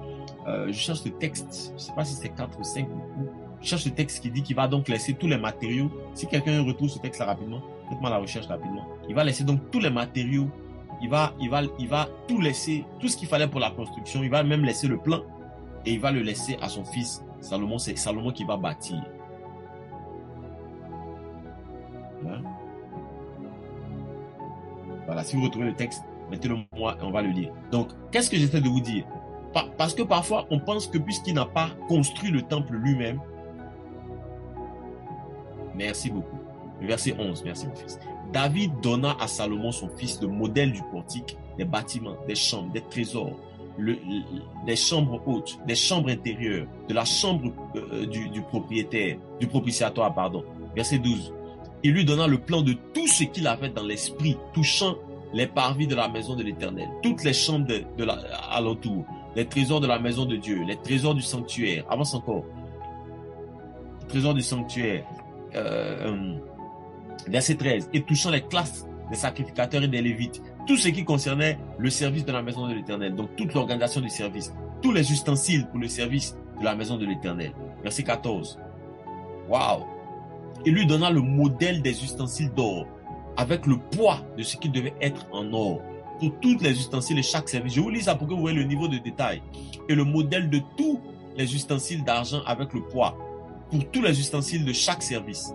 Je cherche le texte, je ne sais pas si c'est 4 ou 5 ou je cherche le texte qui dit qu'il va donc laisser tous les matériaux. Si quelqu'un retrouve ce texte là rapidement, faites-moi la recherche rapidement. Il va laisser donc tous les matériaux. Il va tout laisser, tout ce qu'il fallait pour la construction. Il va même laisser le plan et il va le laisser à son fils Salomon. C'est Salomon qui va bâtir. Hein? Voilà, si vous retrouvez le texte, mettez-le moi et on va le lire. Donc, qu'est-ce que j'essaie de vous dire? Parce que parfois, on pense que puisqu'il n'a pas construit le temple lui-même, merci beaucoup. Verset 11, merci mon fils. David donna à Salomon son fils le modèle du portique, des bâtiments, des chambres, des trésors, des chambres hautes, des chambres intérieures, de la chambre du propitiatoire, pardon. Verset 12. Il lui donna le plan de tout ce qu'il avait dans l'esprit, touchant les parvis de la maison de l'Éternel, toutes les chambres de alentour, les trésors de la maison de Dieu, les trésors du sanctuaire. Avance encore. Trésors du sanctuaire. Verset 13. Et touchant les classes des sacrificateurs et des lévites, tout ce qui concernait le service de la maison de l'Éternel, donc toute l'organisation du service, tous les ustensiles pour le service de la maison de l'Éternel. Verset 14. Waouh! Il lui donna le modèle des ustensiles d'or, avec le poids de ce qui devait être en or, pour tous les ustensiles et chaque service. Je vous lis ça pour que vous voyez le niveau de détail. Et le modèle de tous les ustensiles d'argent avec le poids, pour tous les ustensiles de chaque service.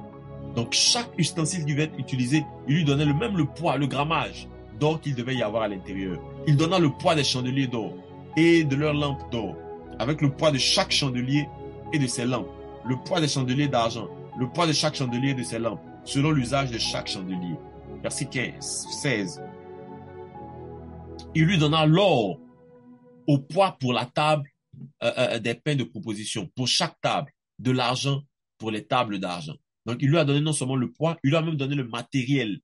Donc, chaque ustensile qui devait être utilisé, il lui donnait le poids, le grammage d'or qu'il devait y avoir à l'intérieur. Il donna le poids des chandeliers d'or et de leurs lampes d'or, avec le poids de chaque chandelier et de ses lampes, le poids des chandeliers d'argent, le poids de chaque chandelier et de ses lampes, selon l'usage de chaque chandelier. Verset 16. Il lui donna l'or au poids pour la table des pains de proposition, pour chaque table, de l'argent pour les tables d'argent. Donc, il lui a donné non seulement le poids, il lui a même donné le matériel.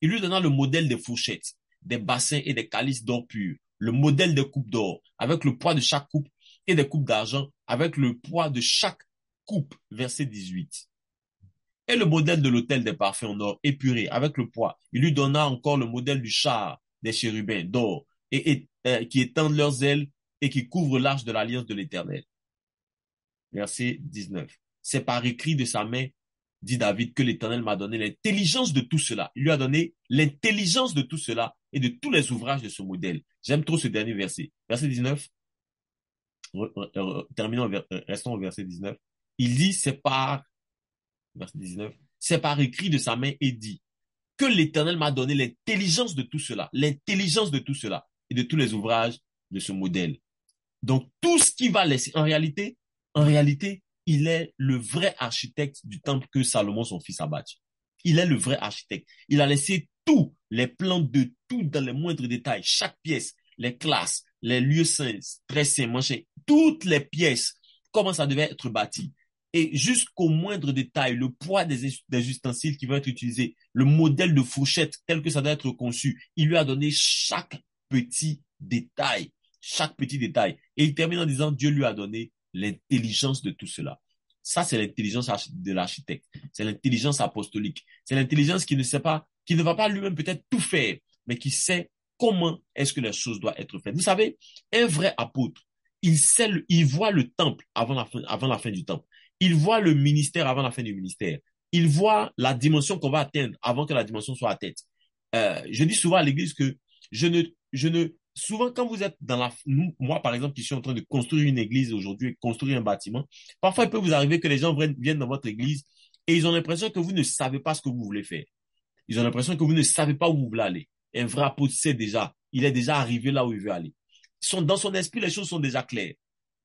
Il lui donna le modèle des fourchettes, des bassins et des calices d'or pur, le modèle des coupes d'or, avec le poids de chaque coupe, et des coupes d'argent, avec le poids de chaque coupe. Verset 18. Et le modèle de l'autel des parfums en or épuré, avec le poids. Il lui donna encore le modèle du char des chérubins d'or, qui étendent leurs ailes et qui couvrent l'arche de l'alliance de l'Éternel. Verset 19. C'est par écrit de sa main, dit David, que l'Éternel m'a donné l'intelligence de tout cela. Il lui a donné l'intelligence de tout cela et de tous les ouvrages de ce modèle. J'aime trop ce dernier verset. Verset 19. Restons au verset 19. Il dit, verset 19, c'est par écrit de sa main et dit que l'Éternel m'a donné l'intelligence de tout cela et de tous les ouvrages de ce modèle. Donc, tout ce qui va laisser, en réalité, il est le vrai architecte du temple que Salomon, son fils, a bâti. Il est le vrai architecte. Il a laissé tous les plans de tout dans les moindres détails, chaque pièce, les classes, les lieux saints, très saints, machin, toutes les pièces, comment ça devait être bâti. Et jusqu'au moindre détail, le poids des ustensiles qui vont être utilisés, le modèle de fourchette tel que ça doit être conçu, il lui a donné chaque petit détail, chaque petit détail. Et il termine en disant, Dieu lui a donné l'intelligence de tout cela. Ça, c'est l'intelligence de l'architecte. C'est l'intelligence apostolique. C'est l'intelligence qui ne sait pas, qui ne va pas lui-même peut-être tout faire, mais qui sait comment est-ce que les choses doivent être faites. Vous savez, un vrai apôtre, il voit le temple avant la fin du temple. Il voit le ministère avant la fin du ministère. Il voit la dimension qu'on va atteindre avant que la dimension soit atteinte. Je dis souvent à l'église que souvent quand vous êtes moi par exemple qui suis en train de construire une église aujourd'hui, construire un bâtiment, parfois il peut vous arriver que les gens viennent dans votre église et ils ont l'impression que vous ne savez pas ce que vous voulez faire. Ils ont l'impression que vous ne savez pas où vous voulez aller. Un vrai apôtre sait déjà, il est déjà arrivé là où il veut aller. Dans son esprit, les choses sont déjà claires.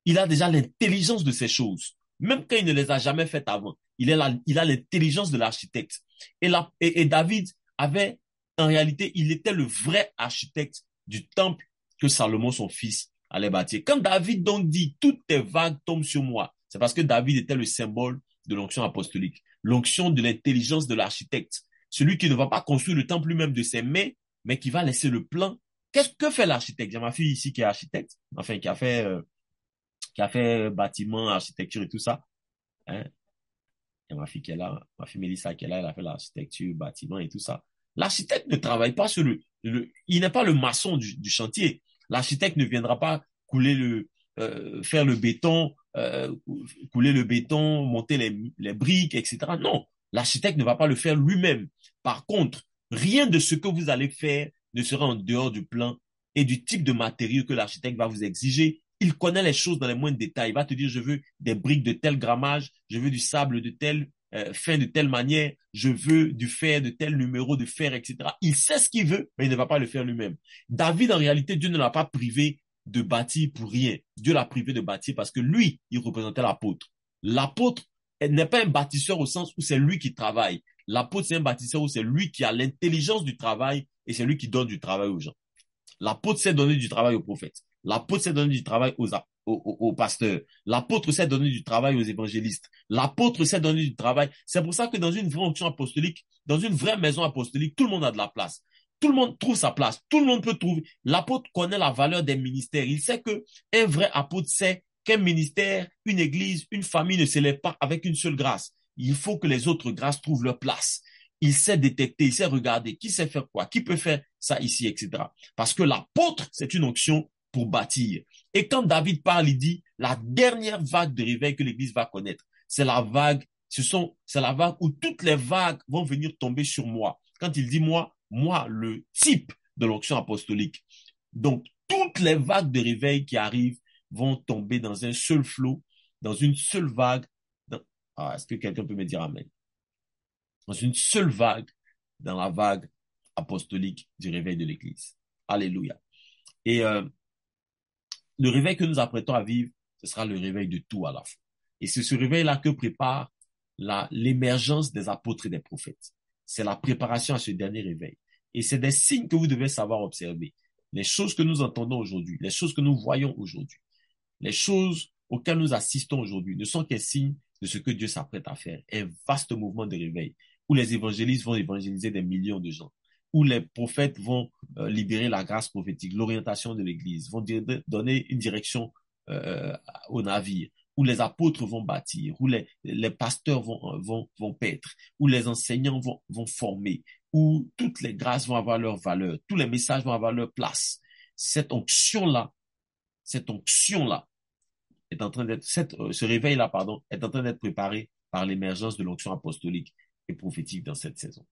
Il a déjà l'intelligence de ces choses. Même quand il ne les a jamais faites avant, il a l'intelligence de l'architecte. Et David avait, en réalité, il était le vrai architecte du temple que Salomon, son fils, allait bâtir. Quand David donc dit, toutes tes vagues tombent sur moi, c'est parce que David était le symbole de l'onction apostolique, l'onction de l'intelligence de l'architecte, celui qui ne va pas construire le temple lui-même de ses mains, mais qui va laisser le plan. Qu'est-ce que fait l'architecte? J'ai ma fille ici qui est architecte, enfin qui a fait bâtiment, architecture et tout ça. Hein? Et ma fille qui est là, ma fille Mélissa qui est là, elle a fait l'architecture, bâtiment et tout ça. L'architecte ne travaille pas sur il n'est pas le maçon du chantier. L'architecte ne viendra pas faire le béton, couler le béton, monter les briques, etc. Non, l'architecte ne va pas le faire lui-même. Par contre, rien de ce que vous allez faire ne sera en dehors du plan et du type de matériaux que l'architecte va vous exiger. Il connaît les choses dans les moindres détails. Il va te dire, je veux des briques de tel grammage, je veux du sable de tel fin de telle manière, je veux du fer de tel numéro de fer, etc. Il sait ce qu'il veut, mais il ne va pas le faire lui-même. David, en réalité, Dieu ne l'a pas privé de bâtir pour rien. Dieu l'a privé de bâtir parce que lui, il représentait l'apôtre. L'apôtre n'est pas un bâtisseur au sens où c'est lui qui travaille. L'apôtre, c'est un bâtisseur où c'est lui qui a l'intelligence du travail et c'est lui qui donne du travail aux gens. L'apôtre sait donner du travail aux prophètes. L'apôtre sait donner du travail aux pasteurs. L'apôtre sait donner du travail aux évangélistes. L'apôtre sait donner du travail. C'est pour ça que dans une vraie onction apostolique, dans une vraie maison apostolique, tout le monde a de la place. Tout le monde trouve sa place. Tout le monde peut trouver. L'apôtre connaît la valeur des ministères. Il sait que un vrai apôtre sait qu'un ministère, une église, une famille ne s'élève pas avec une seule grâce. Il faut que les autres grâces trouvent leur place. Il sait détecter, il sait regarder qui sait faire quoi, qui peut faire ça ici, etc. Parce que l'apôtre, c'est une onction pour bâtir. Et quand David parle, il dit, la dernière vague de réveil que l'Église va connaître, c'est la vague où toutes les vagues vont venir tomber sur moi. Quand il dit moi, le type de l'onction apostolique. Donc, toutes les vagues de réveil qui arrivent vont tomber dans un seul flot, dans une seule vague. Est-ce que quelqu'un peut me dire amen? Dans une seule vague, dans la vague apostolique du réveil de l'Église. Alléluia. Et le réveil que nous apprêtons à vivre, ce sera le réveil de tout à la fois. Et c'est ce réveil-là que prépare l'émergence des apôtres et des prophètes. C'est la préparation à ce dernier réveil. Et c'est des signes que vous devez savoir observer. Les choses que nous entendons aujourd'hui, les choses que nous voyons aujourd'hui, les choses auxquelles nous assistons aujourd'hui ne sont qu'un signe de ce que Dieu s'apprête à faire. Un vaste mouvement de réveil où les évangélistes vont évangéliser des millions de gens, où les prophètes vont libérer la grâce prophétique, l'orientation de l'Église, vont donner une direction au navire, où les apôtres vont bâtir, où les pasteurs vont paître, où les enseignants vont former, où toutes les grâces vont avoir leur valeur, tous les messages vont avoir leur place. Cette onction-là est en train d'être, ce réveil-là, est en train d'être préparé par l'émergence de l'onction apostolique et prophétique dans cette saison.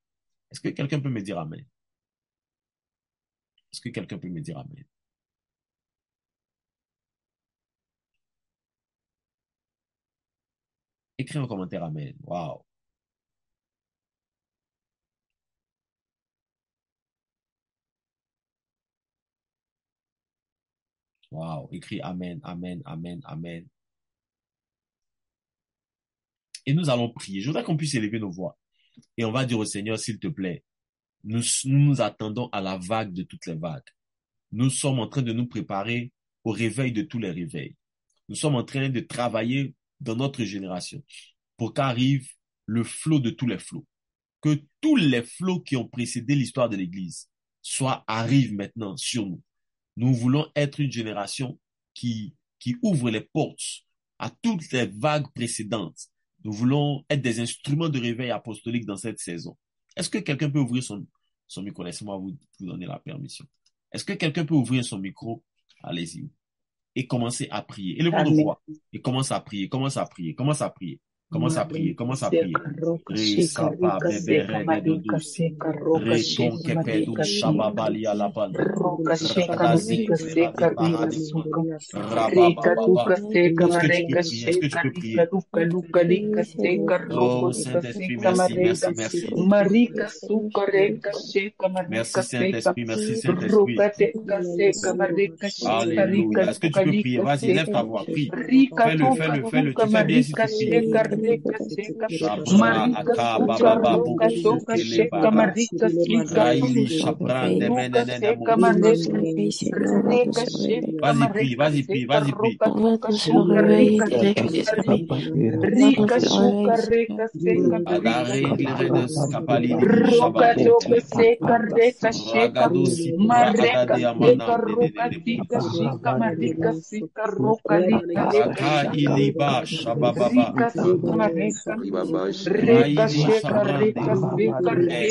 Est-ce que quelqu'un peut me dire amen? Est-ce que quelqu'un peut me dire amen? Écris un commentaire amen. Wow. Wow. Écris amen, amen, amen, amen. Et nous allons prier. Je voudrais qu'on puisse élever nos voix. Et on va dire au Seigneur, s'il te plaît, nous attendons à la vague de toutes les vagues. nous sommes en train de nous préparer au réveil de tous les réveils. Nous sommes en train de travailler dans notre génération pour qu'arrive le flot de tous les flots. Que tous les flots qui ont précédé l'histoire de l'Église arrivent maintenant sur nous. Nous voulons être une génération qui ouvre les portes à toutes les vagues précédentes. Nous voulons être des instruments de réveil apostolique dans cette saison. Est-ce que quelqu'un peut ouvrir son micro? Laissez-moi vous donner la permission. Est-ce que quelqu'un peut ouvrir son micro? Allez-y. Et commencer à prier. Et le monde voit. Et commence à prier, commence à prier, commence à prier. Commence à prier, commence à prier. Re sapa bebe rege de douce. Re ton kepedu shababali alaban. Radazi beradi paradi. Rabababa. Est-ce que tu peux prier? Est-ce que tu peux prier? Oh Saint-Esprit, merci, merci, merci. Merci Saint-Esprit, merci Saint-Esprit. Alléluia. Est-ce que tu peux prier? Vas-y, lève ta voix, prie. Fais-le, fais-le, fais-le. Tu fais bien si tu pries. Shabra akaba baba buku kele bara. Raili shabran de menene mo. Vas-y, prie, vas-y, prie, vas-y, prie. Adare lere de skapali di shabako. Ragado si pra adade amana de Aka iliba shabababa. Raili shabrande.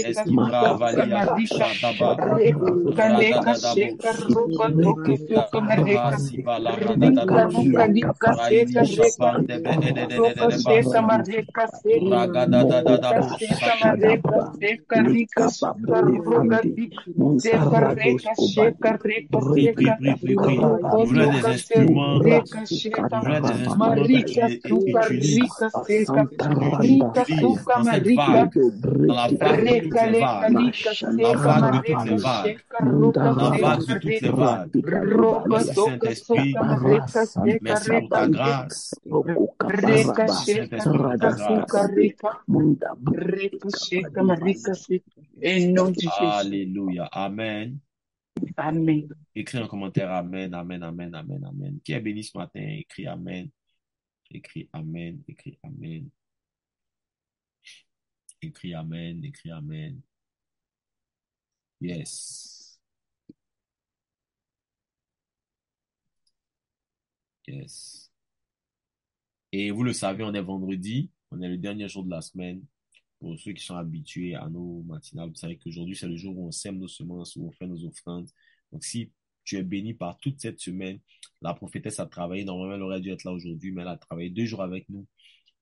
Eskibra valia shadaba. Radadadabo. Rasi vala radadado. Raili shabande be edededede basi. Ragadadadadabo sapi. Prie, prie, prie, prie, prie. Nous voulons des instruments. Nous voulons des instruments que tu utilises dans cette vague, dans la vague de toutes les vagues, la vague de toutes les vagues, la vague de toutes les vagues. Merci Saint-Esprit, merci pour ta grâce. Merci Saint-Esprit pour ta grâce. Alléluia, Amen. Amen. Écris un commentaire Amen, Amen, Amen, Amen, Amen. Qui est béni ce matin? Écris Amen. Écris Amen, écris Amen. Écris Amen, écris Amen. Yes. Yes. Et vous le savez, on est vendredi. On est le dernier jour de la semaine. Pour ceux qui sont habitués à nos matinales, vous savez qu'aujourd'hui, c'est le jour où on sème nos semences, où on fait nos offrandes. Donc, si tu es béni par toute cette semaine, la prophétesse a travaillé. Normalement, elle aurait dû être là aujourd'hui, mais elle a travaillé 2 jours avec nous.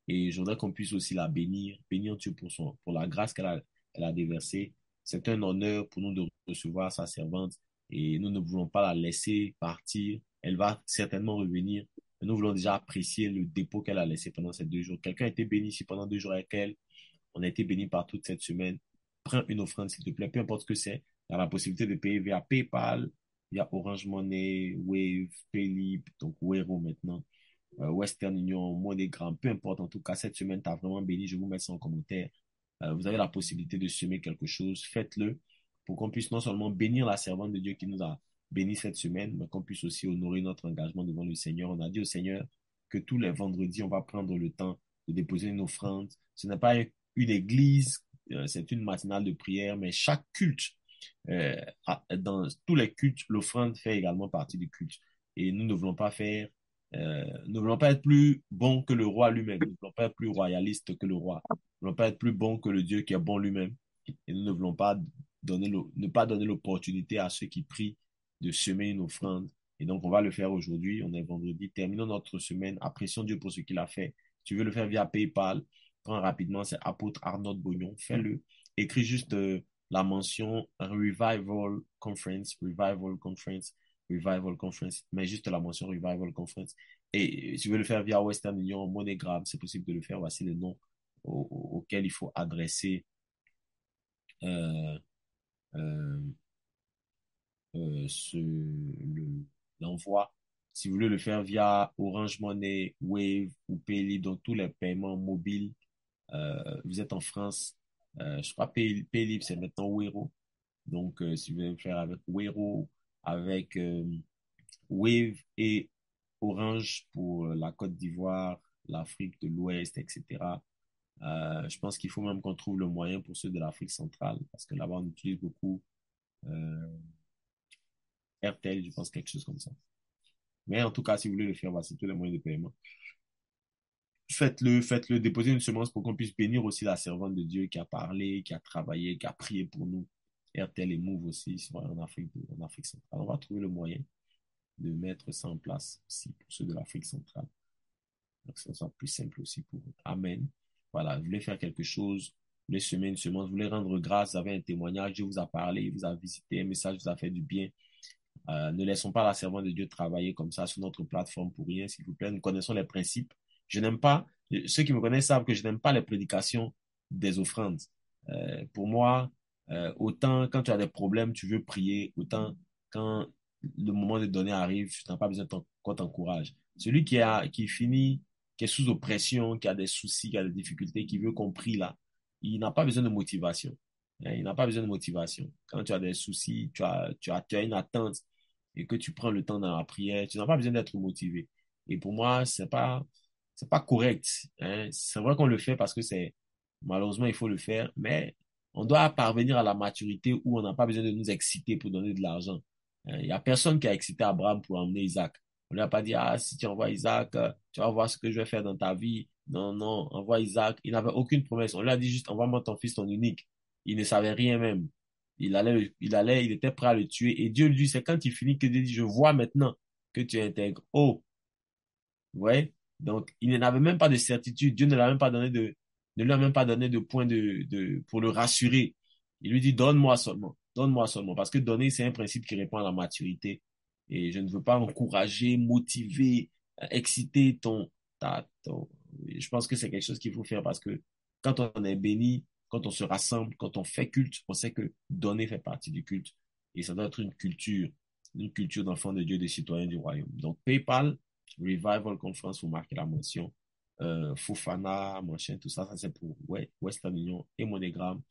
Et je voudrais qu'on puisse aussi la bénir Dieu pour la grâce elle a déversée. C'est un honneur pour nous de recevoir sa servante et nous ne voulons pas la laisser partir. Elle va certainement revenir. Mais nous voulons déjà apprécier le dépôt qu'elle a laissé pendant ces 2 jours. Quelqu'un a été béni ici pendant 2 jours avec elle. On a été béni par toute cette semaine. Prends une offrande, s'il te plaît, peu importe ce que c'est. Il y a la possibilité de payer via PayPal, via Orange Money, Wave, Paylib, donc Wero maintenant. Western Union, MoneyGram, peu importe. En tout cas, cette semaine, tu as vraiment béni. Je vous mets ça en commentaire. Vous avez la possibilité de semer quelque chose. Faites-le pour qu'on puisse non seulement bénir la servante de Dieu qui nous a bénis cette semaine, mais qu'on puisse aussi honorer notre engagement devant le Seigneur. On a dit au Seigneur que tous les vendredis, on va prendre le temps de déposer une offrande. Ce n'est pas une église, c'est une matinale de prière, mais chaque culte, dans tous les cultes, l'offrande fait également partie du culte. Et nous ne voulons pas nous ne voulons pas être plus bons que le roi lui-même. Nous ne voulons pas être plus royalistes que le roi. Nous ne voulons pas être plus bons que le Dieu qui est bon lui-même. Et nous ne voulons pas ne pas donner l'opportunité à ceux qui prient de semer une offrande. Et donc, on va le faire aujourd'hui. On est vendredi. Terminons notre semaine. Apprécions Dieu pour ce qu'il a fait. Tu veux le faire via PayPal? Prends rapidement, c'est apôtre Arnaud Bognon. Fais-le. Écris juste la mention Revival Conference, mais juste la mention Revival Conference. Et si tu veux le faire via Western Union, MoneyGram, c'est possible de le faire. Voici les noms auxquels il faut adresser l'envoi. Si vous voulez le faire via Orange Money, Wave ou Paylib, donc tous les paiements mobiles, vous êtes en France, je crois Paylib c'est maintenant Wero. Donc si vous voulez le faire avec Wero, avec Wave et Orange pour la Côte d'Ivoire, l'Afrique de l'Ouest, etc. Je pense qu'il faut même qu'on trouve le moyen pour ceux de l'Afrique centrale, parce que là-bas, on utilise beaucoup RTL, je pense, quelque chose comme ça. Mais en tout cas, si vous voulez le faire, voici tous les moyens de paiement. Faites-le, déposez une semence pour qu'on puisse bénir aussi la servante de Dieu qui a parlé, qui a travaillé, qui a prié pour nous. RTL et Move aussi, en Afrique centrale. On va trouver le moyen de mettre ça en place aussi pour ceux de l'Afrique centrale. Donc, que ça soit plus simple aussi pour eux. Amen. Voilà, vous voulez faire quelque chose, vous voulez semer une semence, vous voulez rendre grâce, vous avez un témoignage, Dieu vous a parlé, il vous a visité, un message vous a fait du bien. Ne laissons pas la servante de Dieu travailler comme ça sur notre plateforme pour rien, s'il vous plaît. Nous connaissons les principes. Je n'aime pas, ceux qui me connaissent savent que je n'aime pas les prédications des offrandes. Pour moi, autant quand tu as des problèmes, tu veux prier, autant quand le moment de donner arrive, tu n'as pas besoin qu'on t'encourage. Celui qui finit, qui est sous oppression, qui a des soucis, qui a des difficultés, qui veut qu'on prie là, il n'a pas besoin de motivation. Il n'a pas besoin de motivation. Quand tu as des soucis, tu as une attente et que tu prends le temps dans la prière, tu n'as pas besoin d'être motivé. Et pour moi, c'est pas correct, hein. C'est vrai qu'on le fait parce que malheureusement, il faut le faire, mais on doit parvenir à la maturité où on n'a pas besoin de nous exciter pour donner de l'argent. Il y a personne qui a excité Abraham pour emmener Isaac. On lui a pas dit, ah, si tu envoies Isaac, tu vas voir ce que je vais faire dans ta vie. Non, non, envoie Isaac. Il n'avait aucune promesse. On lui a dit juste, envoie-moi ton fils, ton unique. Il ne savait rien même. Il était prêt à le tuer. Et Dieu lui dit, c'est quand il finit que Dieu dit, je vois maintenant que tu es intègre. Oh, ouais. Donc, il n'avait même pas de certitude. Dieu ne l'a même pas donné ne lui a même pas donné de point pour le rassurer. Il lui dit, donne-moi seulement. Donne-moi seulement. Parce que donner, c'est un principe qui répond à la maturité. Et je ne veux pas encourager, motiver, exciter je pense que c'est quelque chose qu'il faut faire parce que quand on est béni, quand on se rassemble, quand on fait culte, on sait que donner fait partie du culte. Et ça doit être une culture d'enfant de Dieu, de citoyens du royaume. Donc, PayPal, Revival Conference, vous marquez la mention. Fofana, machin, tout ça, ça c'est pour Western Union et MoneyGram.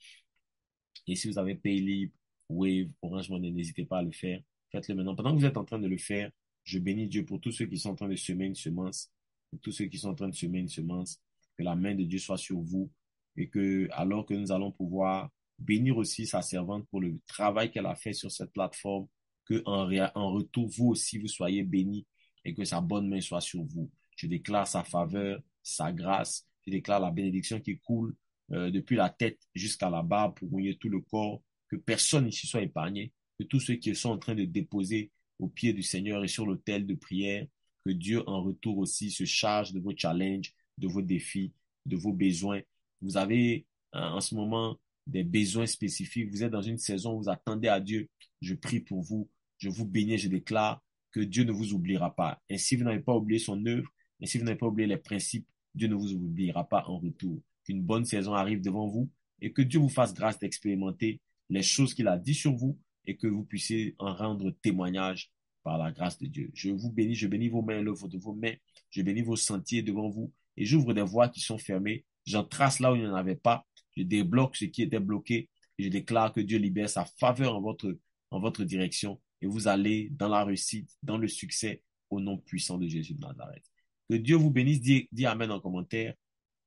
Et si vous avez Paylib, Wave, Orange Money, n'hésitez pas à le faire. Faites-le maintenant. Pendant que vous êtes en train de le faire, je bénis Dieu pour tous ceux qui sont en train de semer une semence, pour tous ceux qui sont en train de semer une semence, que la main de Dieu soit sur vous et que, alors que nous allons pouvoir bénir aussi sa servante pour le travail qu'elle a fait sur cette plateforme, que en retour, vous aussi, vous soyez bénis et que sa bonne main soit sur vous. Je déclare sa faveur, sa grâce, je déclare la bénédiction qui coule depuis la tête jusqu'à la barbe pour mouiller tout le corps, que personne ici soit épargné, que tous ceux qui sont en train de déposer au pied du Seigneur et sur l'autel de prière, que Dieu en retour aussi se charge de vos challenges, de vos défis, de vos besoins. Vous avez en ce moment des besoins spécifiques, vous êtes dans une saison où vous attendez à Dieu. Je prie pour vous, je vous bénis, je déclare que Dieu ne vous oubliera pas. Et si vous n'avez pas oublié son œuvre, et si vous n'avez pas oublié les principes, Dieu ne vous oubliera pas en retour. Qu'une bonne saison arrive devant vous et que Dieu vous fasse grâce d'expérimenter les choses qu'il a dit sur vous et que vous puissiez en rendre témoignage par la grâce de Dieu. Je vous bénis, je bénis vos mains, l'œuvre de vos mains, je bénis vos sentiers devant vous et j'ouvre des voies qui sont fermées. J'en trace là où il n'y en avait pas. Je débloque ce qui était bloqué et je déclare que Dieu libère sa faveur en votre direction et vous allez dans la réussite, dans le succès au nom puissant de Jésus de Nazareth. Que Dieu vous bénisse, dis Amen en commentaire.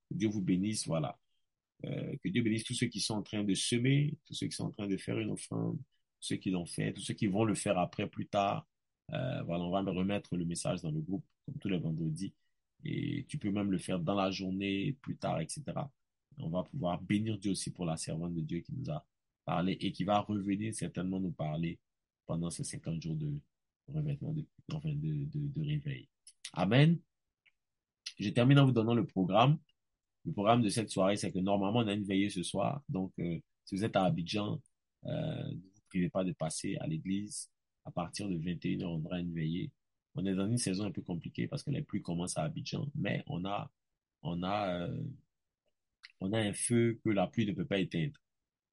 Que Dieu vous bénisse, voilà. Que Dieu bénisse tous ceux qui sont en train de semer, tous ceux qui sont en train de faire une offrande, ceux qui l'ont fait, tous ceux qui vont le faire après, plus tard. Voilà, on va me remettre le message dans le groupe, comme tous les vendredis. Et tu peux même le faire dans la journée, plus tard, etc. On va pouvoir bénir Dieu aussi pour la servante de Dieu qui nous a parlé et qui va revenir certainement nous parler pendant ces 50 jours de revêtement, de réveil. Amen. Je termine en vous donnant le programme. Le programme de cette soirée, c'est que normalement, on a une veillée ce soir. Donc, si vous êtes à Abidjan, ne vous privez pas de passer à l'église. À partir de 21h, on aura une veillée. On est dans une saison un peu compliquée parce que les pluies commencent à Abidjan, mais on a, on a un feu que la pluie ne peut pas éteindre.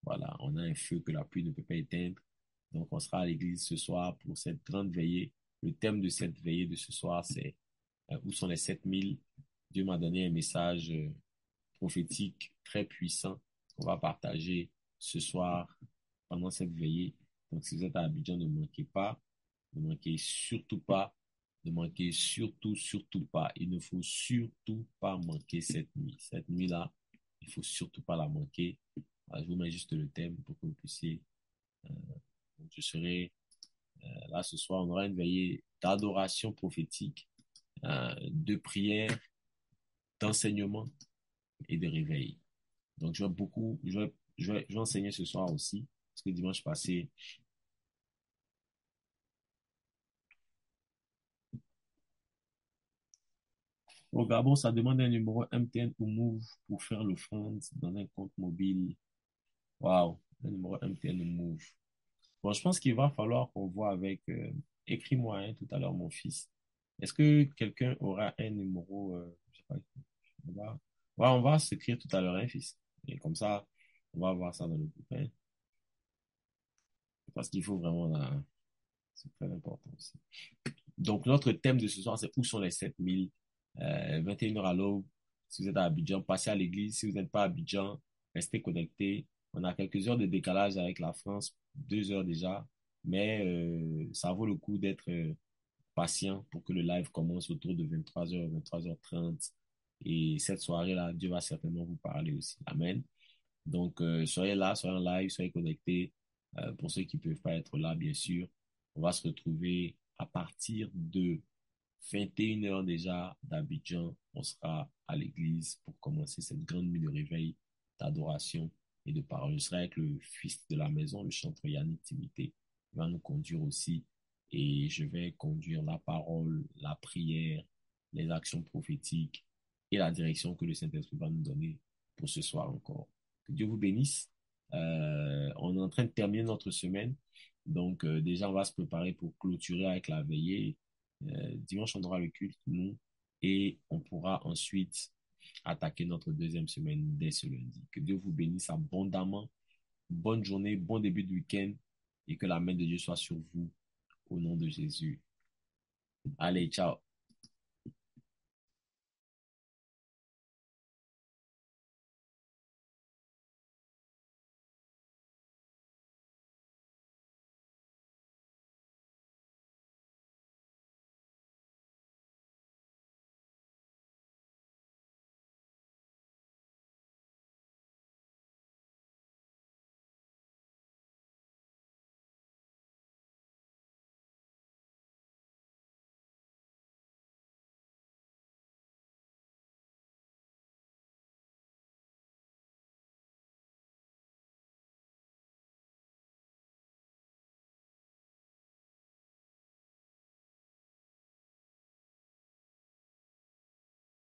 Voilà, on a un feu que la pluie ne peut pas éteindre. Donc, on sera à l'église ce soir pour cette grande veillée. Le thème de cette veillée de ce soir, c'est où sont les 7000? Dieu m'a donné un message prophétique très puissant qu'on va partager ce soir pendant cette veillée. Donc, si vous êtes à Abidjan, ne manquez pas. Ne manquez surtout pas. Ne manquez surtout pas. Il ne faut surtout pas manquer cette nuit. Cette nuit-là, il faut surtout pas la manquer. Je vous mets juste le thème pour que vous puissiez. Donc je serai là ce soir. On aura une veillée d'adoration prophétique, de prière, d'enseignement et de réveil. Donc je vais enseigner ce soir aussi parce que dimanche passé, au Gabon, ça demande un numéro MTN ou Move pour faire l'offrande dans un compte mobile. Waouh, un numéro MTN ou Move. Bon, je pense qu'il va falloir qu'on voit avec. Écris-moi tout à l'heure, mon fils. Est-ce que quelqu'un aura un numéro, je sais pas, on va s'écrire tout à l'heure, hein, fils. Et comme ça, on va voir ça dans le groupe, hein. Parce qu'il faut vraiment là, c'est très important aussi. Donc, notre thème de ce soir, c'est où sont les 7000? 21h à l'aube. Si vous êtes à Abidjan, passez à l'église. Si vous n'êtes pas à Abidjan, restez connectés. On a quelques heures de décalage avec la France, 2 heures déjà. Mais ça vaut le coup d'être patient pour que le live commence autour de 23h, 23h30. Et cette soirée-là, Dieu va certainement vous parler aussi. Amen. Donc, soyez là, soyez en live, soyez connectés. Pour ceux qui ne peuvent pas être là, bien sûr, on va se retrouver à partir de 21h déjà d'Abidjan. On sera à l'église pour commencer cette grande nuit de réveil, d'adoration et de parole. Je serai avec le fils de la maison, le chanteur Yannick Timité. Il va nous conduire aussi et je vais conduire la parole, la prière, les actions prophétiques et la direction que le Saint-Esprit va nous donner pour ce soir encore. Que Dieu vous bénisse. On est en train de terminer notre semaine. Donc, déjà, on va se préparer pour clôturer avec la veillée. Dimanche, on aura le culte, nous, et on pourra ensuite attaquer notre deuxième semaine dès ce lundi. Que Dieu vous bénisse abondamment. Bonne journée, bon début de week-end, et que la main de Dieu soit sur vous, au nom de Jésus. Allez, ciao.